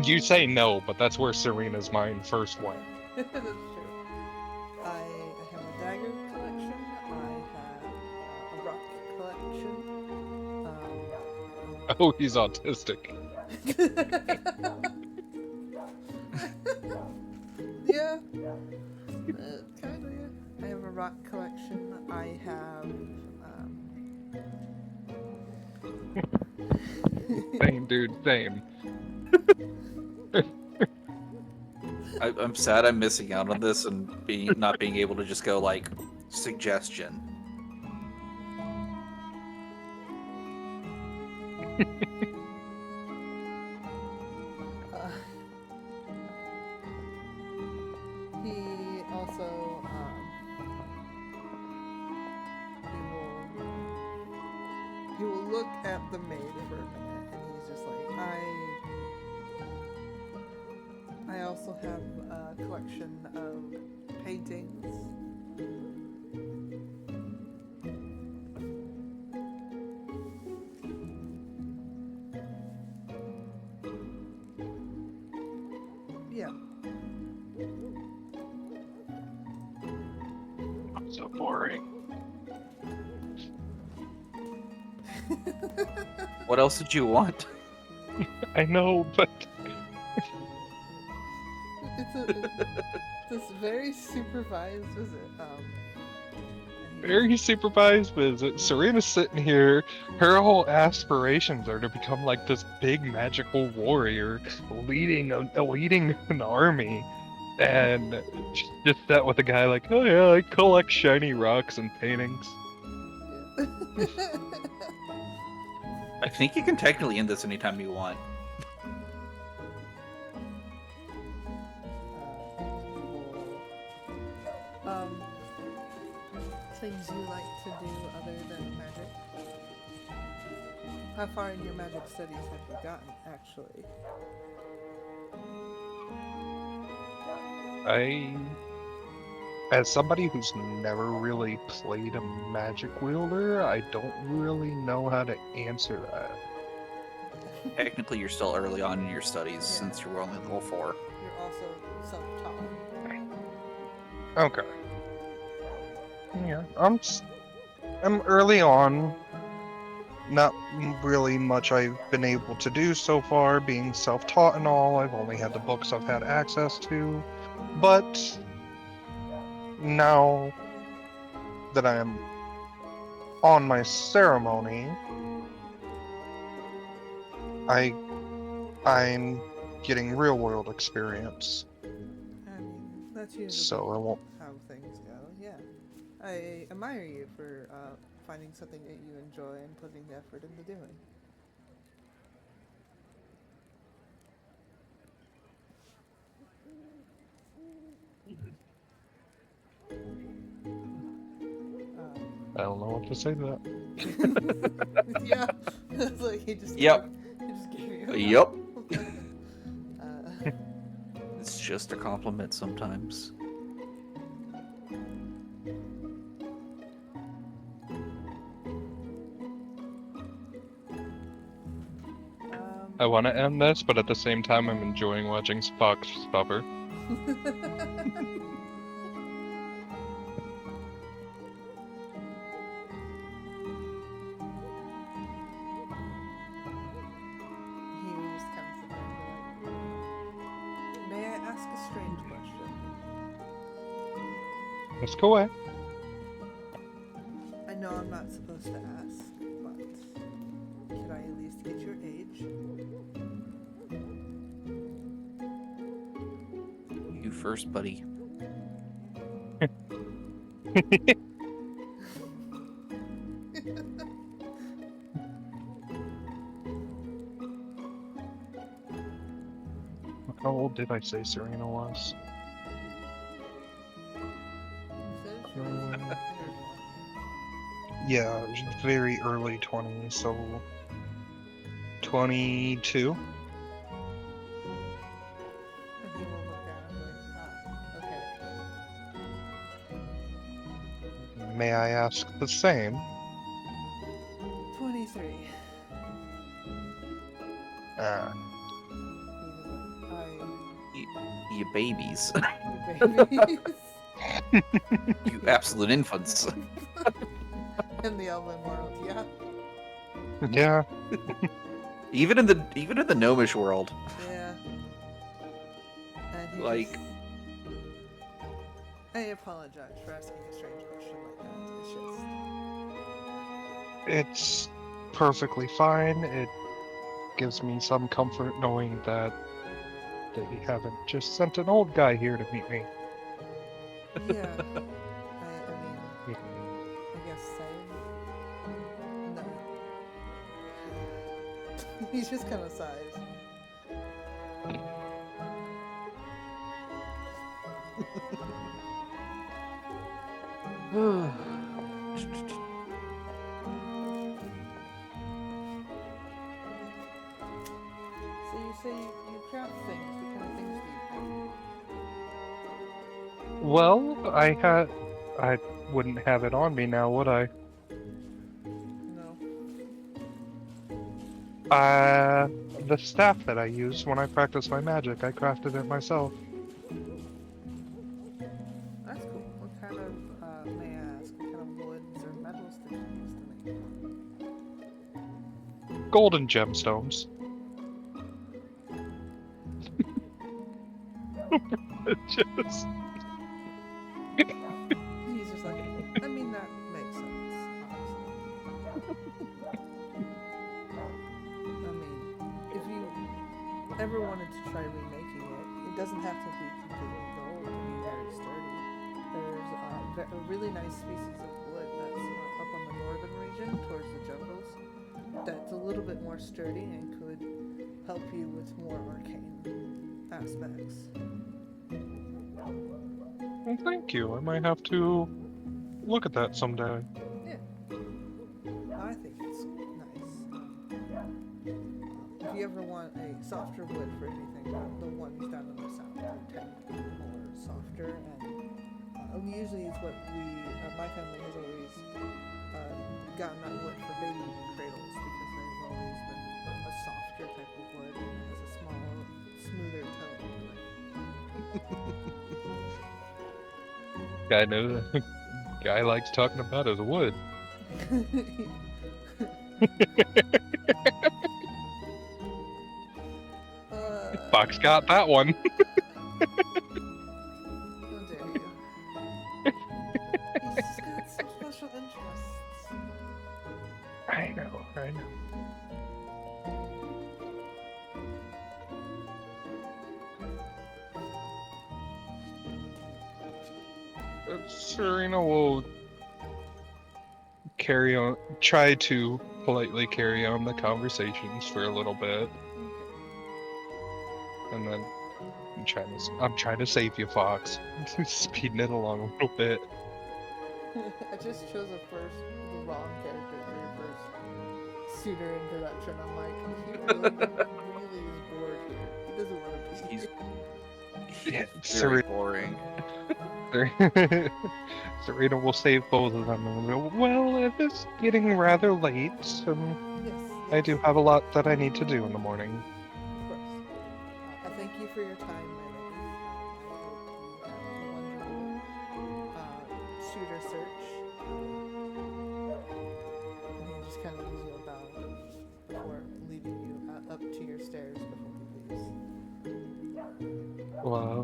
You say no, but that's where Serena's mind first went. That's true. I have a dagger collection. I have a rock collection. Oh, he's autistic. Yeah. Kind of, yeah. I have a rock collection. I have. Same, dude, same. I'm sad I'm missing out on this and not being able to just go like suggestion. He also he will look at the maid for a minute, and he's just like, I also have a collection of paintings. Yeah. So boring. What else did you want? I know, but This very supervised visit. very supervised visit. Serena's sitting here. Her whole aspirations are to become like this big magical warrior, leading an army, and she's just sat with a guy like, oh yeah, I collect shiny rocks and paintings. I think you can technically end this anytime you want. things you like to do other than magic? How far in your magic studies have you gotten, actually? As somebody who's never really played a magic wielder, I don't really know how to answer that. Technically, you're still early on in your studies Yeah. since you're only level 4. You're also self-taught. Okay. Yeah, I'm early on. Not really much I've been able to do so far, being self-taught and all. I've only had the books I've had access to. But now that I am on my ceremony, I'm getting real world experience. I mean, that's usually So I won't. how things go. Yeah, I admire you for finding something that you enjoy and putting the effort into doing. I don't know what to say to that. Yeah, it's like he just Yep. gave you. Yep. uh, It's just a compliment sometimes. I want to end this, but at the same time, I'm enjoying watching Spock suffer. He was kind of sitting there like, may I ask a strange question? Let's go away. I know I'm not supposed to ask, but could I at least get your age? You first, buddy. How old did I say Sorina was? Yeah, it was very early 20s, so 22. And he will look down and be like, okay. May I ask the same? 23. Ah, You babies. Babies. You absolute infants. In the elven world, yeah. yeah. Even in the gnomish world. Yeah. And he Like- just... I apologize for asking a strange question like that. It's just... It's perfectly fine. It gives me some comfort knowing that they haven't just sent an old guy here to meet me. Yeah. I mean... I guess same. No. He just kind of sighs. So you say you craft things. What kind of things do you craft? Well, I wouldn't have it on me now, would I? No. The staff that I use when I practice my magic, I crafted it myself. That's cool. What kind of, may I ask, what kind of woods or metals did you use to make it? Golden gemstones. Just... He's just like, I mean, that makes sense, honestly. I mean, if you ever wanted to try remaking it, it doesn't have to be completely gold to be very sturdy. There's a really nice species of wood that's up on the northern region towards the jungles that's a little bit more sturdy and could help you with more arcane aspects. Well, thank you. I might have to look at that someday. Yeah, I think it's nice. If you ever want a softer wood for anything, the ones down in the south tend to be more softer, and usually is what my family has always gotten that wood for baby cradles because they've always been a softer type of wood and it has a smoother tone Guy knows. Guy likes talking about his wood. to it. Fox got that one. How dare you? He's just got some special interests. I know. Sorina will try to politely carry on the conversations for a little bit, and then I'm trying to save you, Fox. Speeding it along a little bit. I just chose the wrong character for your first suitor introduction. I'm like, he really is bored here. He doesn't want to be here. He's very boring. Sorina will save both of them. And well, it is getting rather late, so Yes. I do have a lot that I need to do in the morning. Of course. I thank you for your time, my lady. I hope you have a wonderful suitor search. And he just kind of gives you a bow before leaving you up to your stairs before he leaves.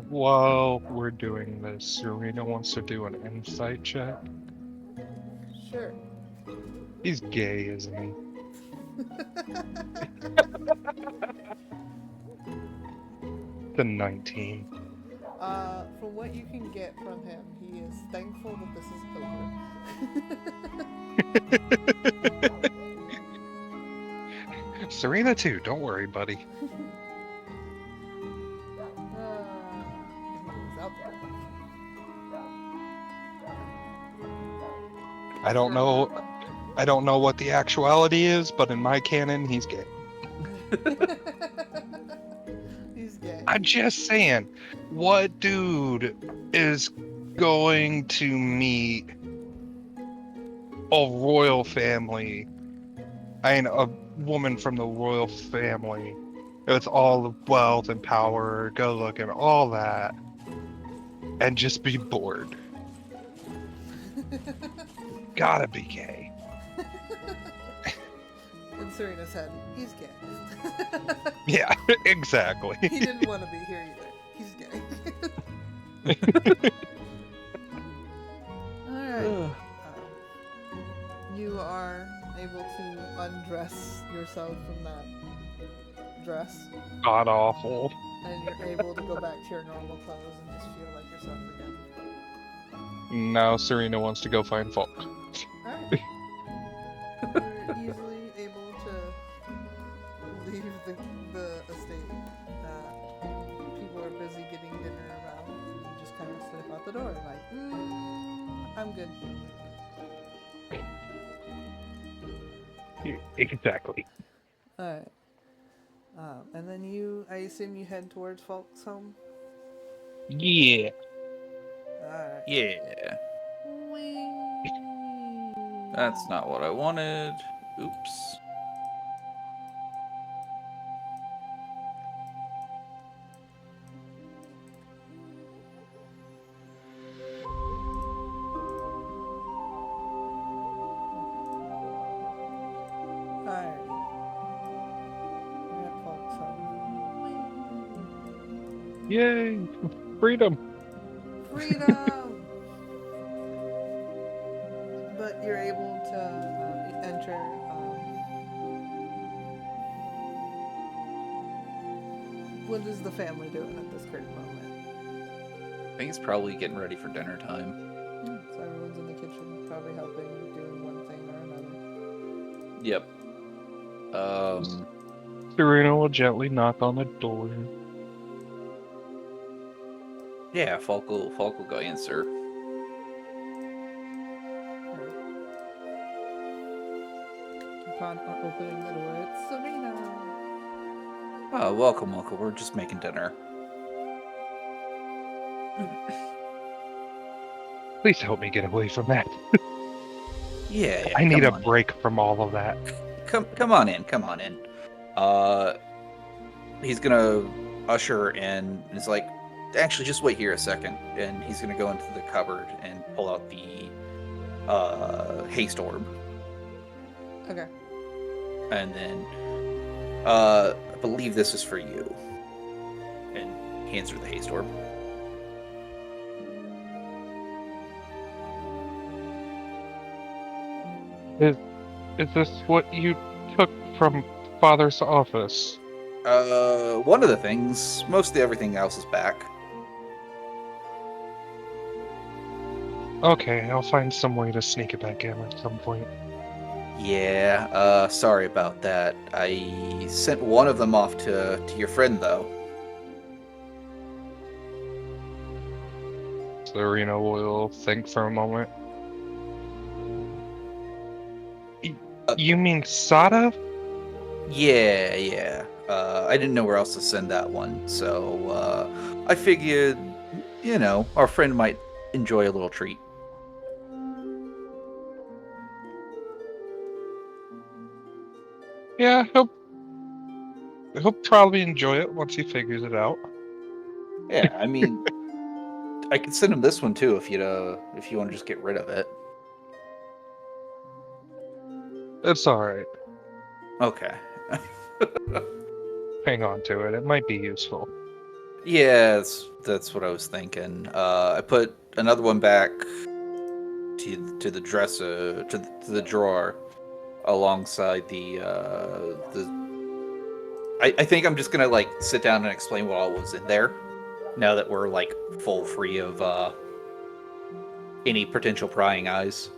While we're doing this, Sorina wants to do an insight check. Sure. He's gay, isn't he? The 19. From what you can get from him, he is thankful that this is over. Sorina too, don't worry, buddy. He's out there. I don't know what the actuality is, but in my canon, he's gay. He's gay. I'm just saying, what dude is going to meet a royal family? A woman from the royal family with all the wealth and power, good looking, all that, and just be bored. Gotta be gay. In Serina's head, he's gay. Yeah, exactly. He didn't want to be here either. He's gay. Alright. You are able to undress yourself from that dress. God awful. And you're able to go back to your normal clothes and just feel like yourself again. Now Sorina wants to go find Falk. Alright. You're easily able to leave the estate. People are busy getting dinner around. You just kind of slip out the door like, I'm good. Exactly. Alright. And then I assume you head towards Falk's home? Yeah. Alright. Yeah. Whee! That's not what I wanted. Oops. Alright. You're at Falk's home. Yay! Freedom! Freedom! But you're able to enter. What is the family doing at this current moment? I think it's probably getting ready for dinner time. So everyone's in the kitchen, probably helping, doing one thing or another. Yep. Sorina will gently knock on the door. Yeah, Falk will go answer. upon opening the door, it's Sorina. Oh, welcome. We're just making dinner. Please help me get away from that. Yeah, I need come a on break from all of that. in. Come on in. Come on in. He's gonna usher her in, and he's like, actually, just wait here a second. And he's gonna go into the cupboard and pull out the haste orb, Okay. and then I believe this is for you. And hands her the haste orb. Is this what you took from Father's office? One of the things. Mostly everything else is back. Okay, I'll find some way to sneak it back in at some point. Yeah, sorry about that. I sent one of them off to your friend, though. Sorina will think for a moment. You mean Sada? Yeah. I didn't know where else to send that one, so I figured, our friend might enjoy a little treat. Yeah, he'll probably enjoy it once he figures it out. Yeah, I mean, I could send him this one too if you want to just get rid of it. It's alright. Okay. Hang on to it. It might be useful. Yeah, that's what I was thinking. I put another one back to the dresser to the drawer alongside the. I think I'm just gonna like sit down and explain what all was in there. Now that we're like full free of any potential prying eyes.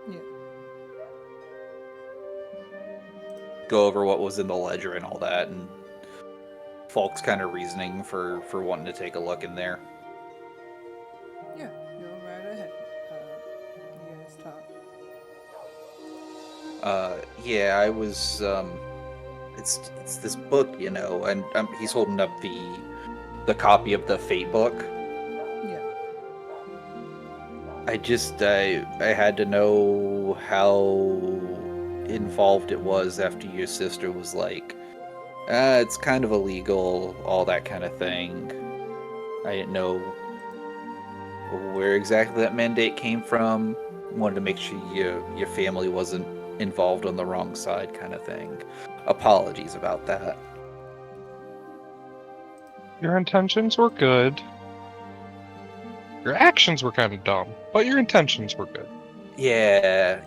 Yeah. Go over what was in the ledger and all that, and Falk's kind of reasoning for wanting to take a look in there. Yeah. Go right ahead. You guys talk. Yeah, I was it's this book, and he's holding up the copy of the Fate book. Yeah. I had to know how involved it was after your sister was like, it's kind of illegal, all that kind of thing. I didn't know where exactly that mandate came from. Wanted to make sure your family wasn't involved on the wrong side, kind of thing. Apologies about that. Your intentions were good. Your actions were kind of dumb, but your intentions were good. Yeah.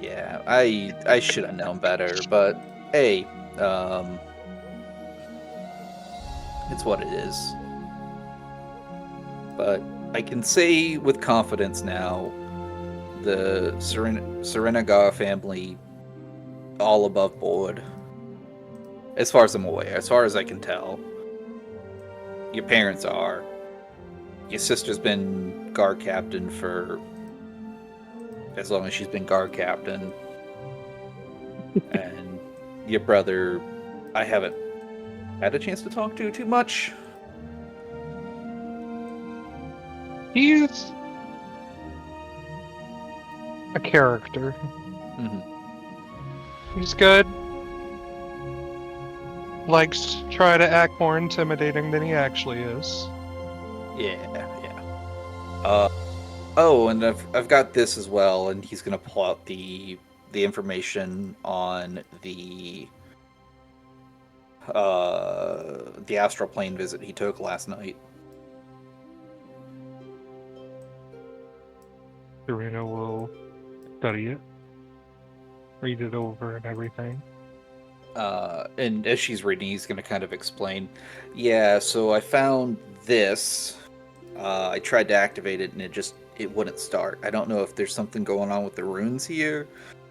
I should have known better, but hey, it's what it is. But I can say with confidence now, the Serenaga family, all above board. As far as I'm aware, as far as I can tell. Your parents are. Your sister's been guard captain for as long as she's been guard captain. And your brother, I haven't had a chance to talk to too much. He's a character. Mm-hmm. He's good. Likes to try to act more intimidating than he actually is. Yeah. Oh, and I've got this as well, and he's gonna pull out the information on the astral plane visit he took last night. Serena will study it, read it over and everything. And as she's reading, he's going to kind of explain. Yeah, so I found this. I tried to activate it, and it wouldn't start. I don't know if there's something going on with the runes here.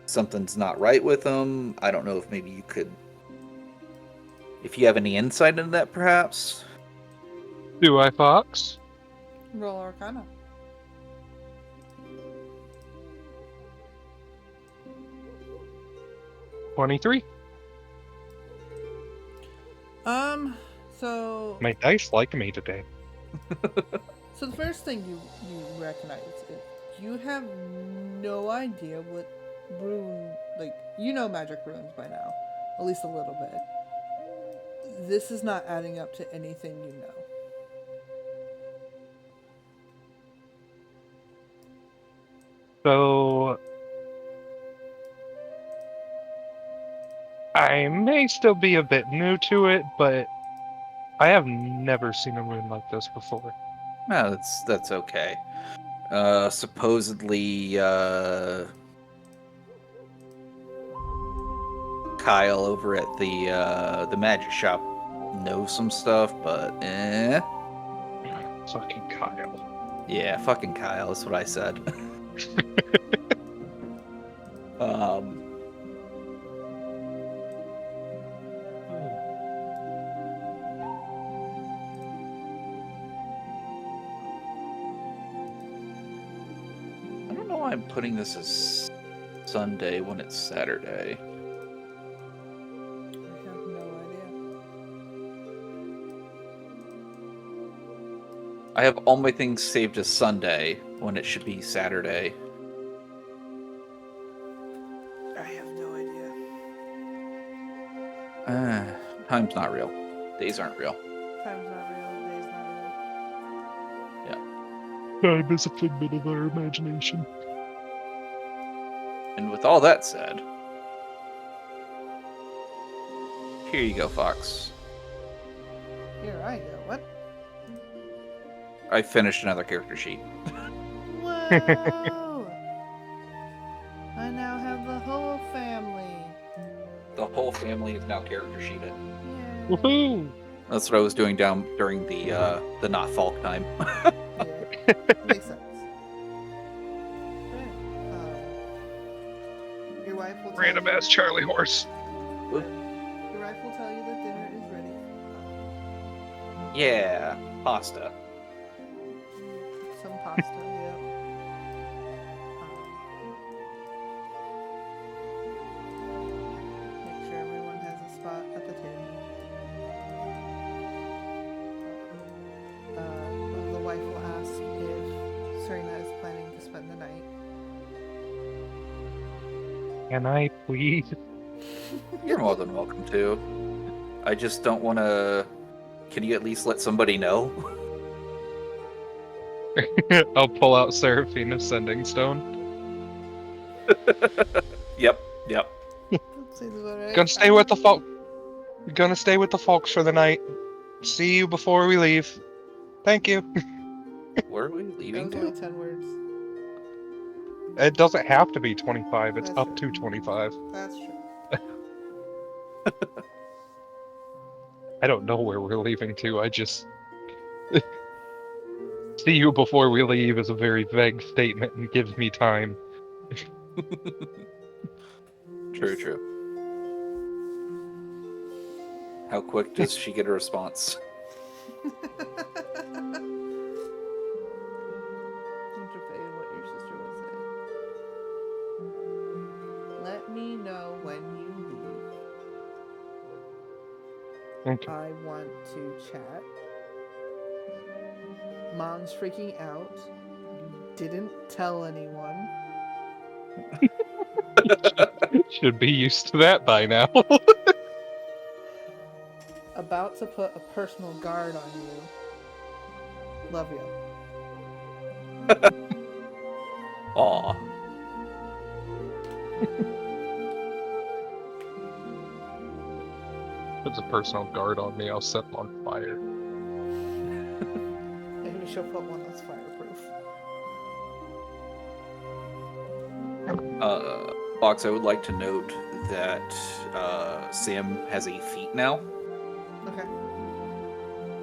Something's not right with them. I don't know if maybe you could... If you have any insight into that, perhaps? Do I, Fox? Roll Arcana. 23. So My dice like me today. the first thing you recognize is you have no idea what rune, like, you know magic runes by now, at least a little bit. This is not adding up to anything you know. So I may still be a bit new to it, but I have never seen a rune like this before. No, that's okay. Supposedly, Kyle over at the magic shop knows some stuff, but Fucking Kyle. yeah, fucking Kyle. That's what I said. um. I don't know why I'm putting this as Sunday when it's Saturday. I have no idea. I have all my things saved as Sunday when it should be Saturday. I have no idea. Time's not real. Days aren't real. Time's not real, day's not real. Time is a figment of our imagination. And with all that said, here you go, Fox. Here I go. What? I finished another character sheet. Whoa! I now have the whole family. The whole family is now character sheeted. Yay. Woohoo! That's what I was doing down during the not Falk time. Yeah, makes sense. Okay. Your wife will tell Random you, ass Charlie horse. Your wife will tell you that dinner is ready. Yeah, pasta. Some pasta, yeah. Make sure everyone has a spot at the table. The wife will ask if Sorina is planning to spend the night. Can I please? You're more than welcome to. I just don't want to. Can you at least let somebody know? I'll pull out Seraphina's Sending Stone. Yep. Seems about right. Gonna stay with the folk. Gonna stay with the folks for the night. See you before we leave. Thank you. Where are we That leaving was to? only 10 words. It doesn't have to be 25. It's That's up true. to 25. That's true. I don't know where we're leaving to. I just see you before we leave is a very vague statement and gives me time. True. How quick does she get a response? Interfere what your sister would say. Let me know when you leave. Okay. I want to chat. Mom's freaking out. You didn't tell anyone. Should be used to that by now. About to put a personal guard on you. Love you. Aw. Puts a personal guard on me, I'll set them on fire. Maybe she'll put one that's fireproof. Fox, I would like to note that Sam has a feat now. Okay.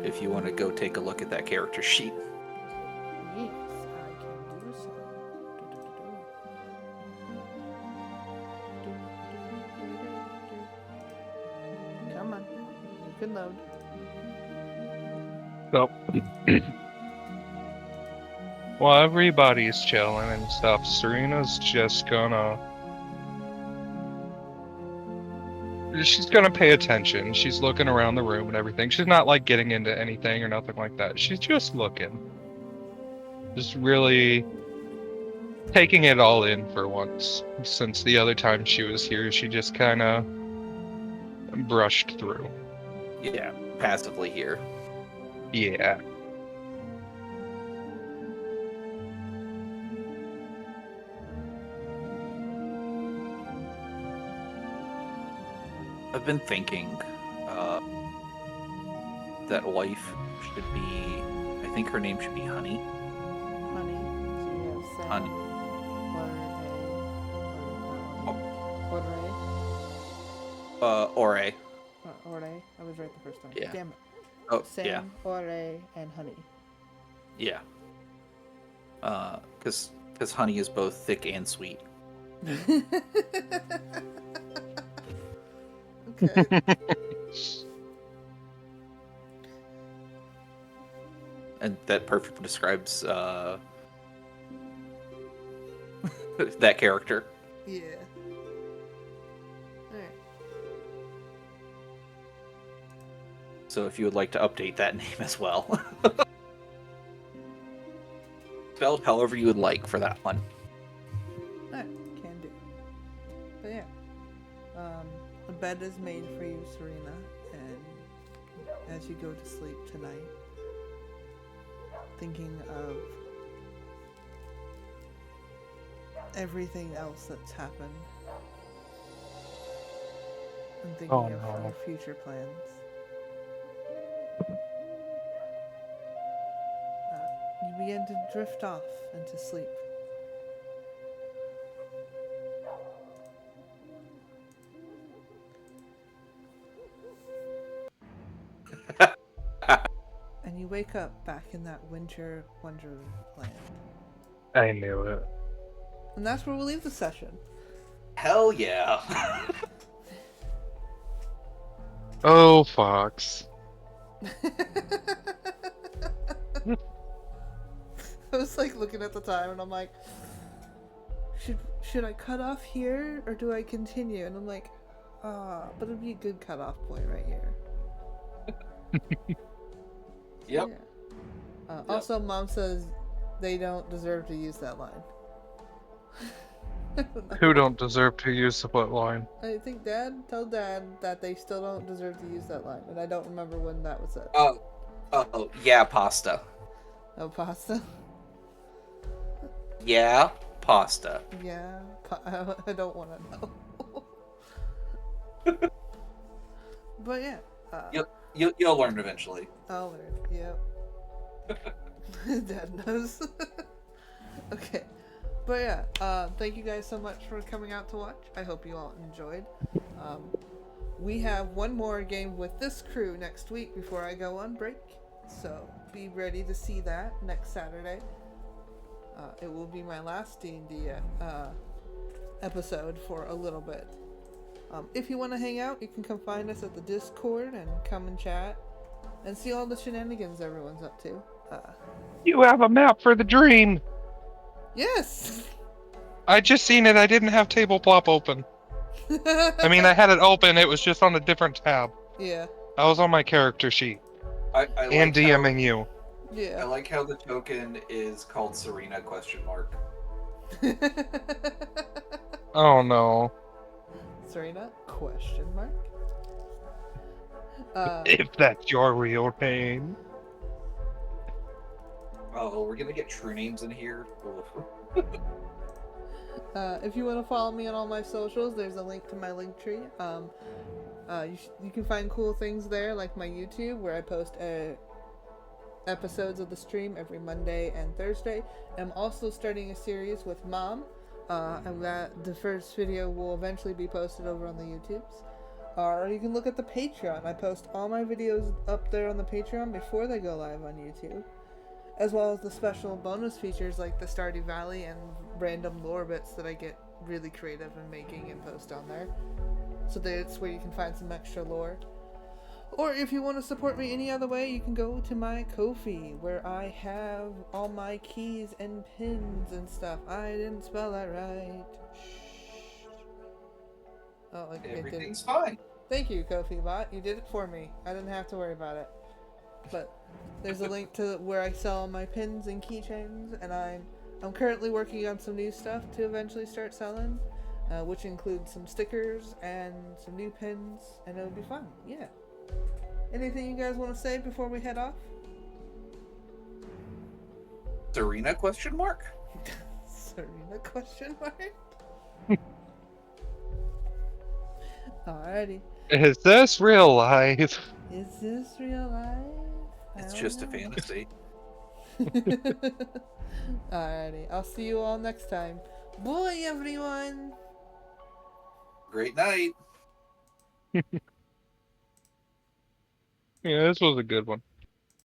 If you want to go take a look at that character sheet. Yes, I can do so. Come on. You can load. So, while everybody's chilling and stuff, Serena's just gonna she's gonna pay attention. She's looking around the room and everything. She's not like getting into anything or nothing like that. She's just looking. Just really taking it all in for once. Since the other time she was here, she just kind of brushed through. Yeah, passively here. Yeah. I've been thinking that wife should be, I think her name should be Honey. Honey. So you have Sam. Honey. Ore. Ore. I was right the first time. Yeah. Damn it. Oh, Sam, yeah. Ore, and Honey. Yeah. Because Honey is both thick and sweet. Okay. And that perfectly describes that character. Yeah. Alright. So if you would like to update that name as well. Spelled however you would like for that one. Alright, can do. But yeah. A bed is made for you, Sorina, and as you go to sleep tonight, thinking of everything else that's happened, and thinking of your future plans. You begin to drift off into sleep. And you wake up back in that winter wonderland. I knew it. And that's where we'll leave the session. Hell yeah. Oh, Fox. I was like looking at the time and I'm like, should I cut off here or do I continue? And I'm like, but it'd be a good cutoff point right here. Yep. Yeah. Also, Mom says they don't deserve to use that line. Who don't deserve to use the what line? I think Dad told Dad that they still don't deserve to use that line, and I don't remember when that was said. Oh, yeah, pasta. Oh, pasta? Yeah, pasta. Yeah, I don't want to know. But yeah. You'll learn eventually. I'll learn, yep. Dad knows. Okay. But yeah, thank you guys so much for coming out to watch. I hope you all enjoyed. We have one more game with this crew next week before I go on break. So be ready to see that next Saturday. It will be my last D&D episode for a little bit. If you want to hang out, you can come find us at the Discord and come and chat and see all the shenanigans everyone's up to. You have a map for the dream! Yes! I just seen it, I didn't have Tableplop open. I mean, I had it open, it was just on a different tab. Yeah. I was on my character sheet. I like and DMing you. Yeah. I like how the token is called Sorina ? Oh no. Sorina? ? If that's your real name. Oh, we're gonna get true names in here. If you want to follow me on all my socials, there's a link to my link tree. You can find cool things there, like my YouTube, where I post episodes of the stream every Monday and Thursday. I'm also starting a series with Mom, and that the first video will eventually be posted over on the YouTubes. Or you can look at the Patreon. I post all my videos up there on the Patreon before they go live on YouTube, as well as the special bonus features like the Stardew Valley and random lore bits that I get really creative in making and post on there. So that's where you can find some extra lore. Or if you want to support me any other way, you can go to my Ko-fi, where I have all my keys and pins and stuff. I didn't spell that right. Shh. Oh, Everything's fine. Thank you, Kofi Bot. You did it for me. I didn't have to worry about it. But there's a link to where I sell my pins and keychains, and I'm currently working on some new stuff to eventually start selling, which includes some stickers and some new pins, and it'll be fun. Yeah. Anything you guys want to say before we head off? Sorina question mark? Sorina question mark? Alrighty. Is this real life? Is this real life? It's just a fantasy. Alrighty. I'll see you all next time. Bye, everyone! Great night. Yeah, this was a good one.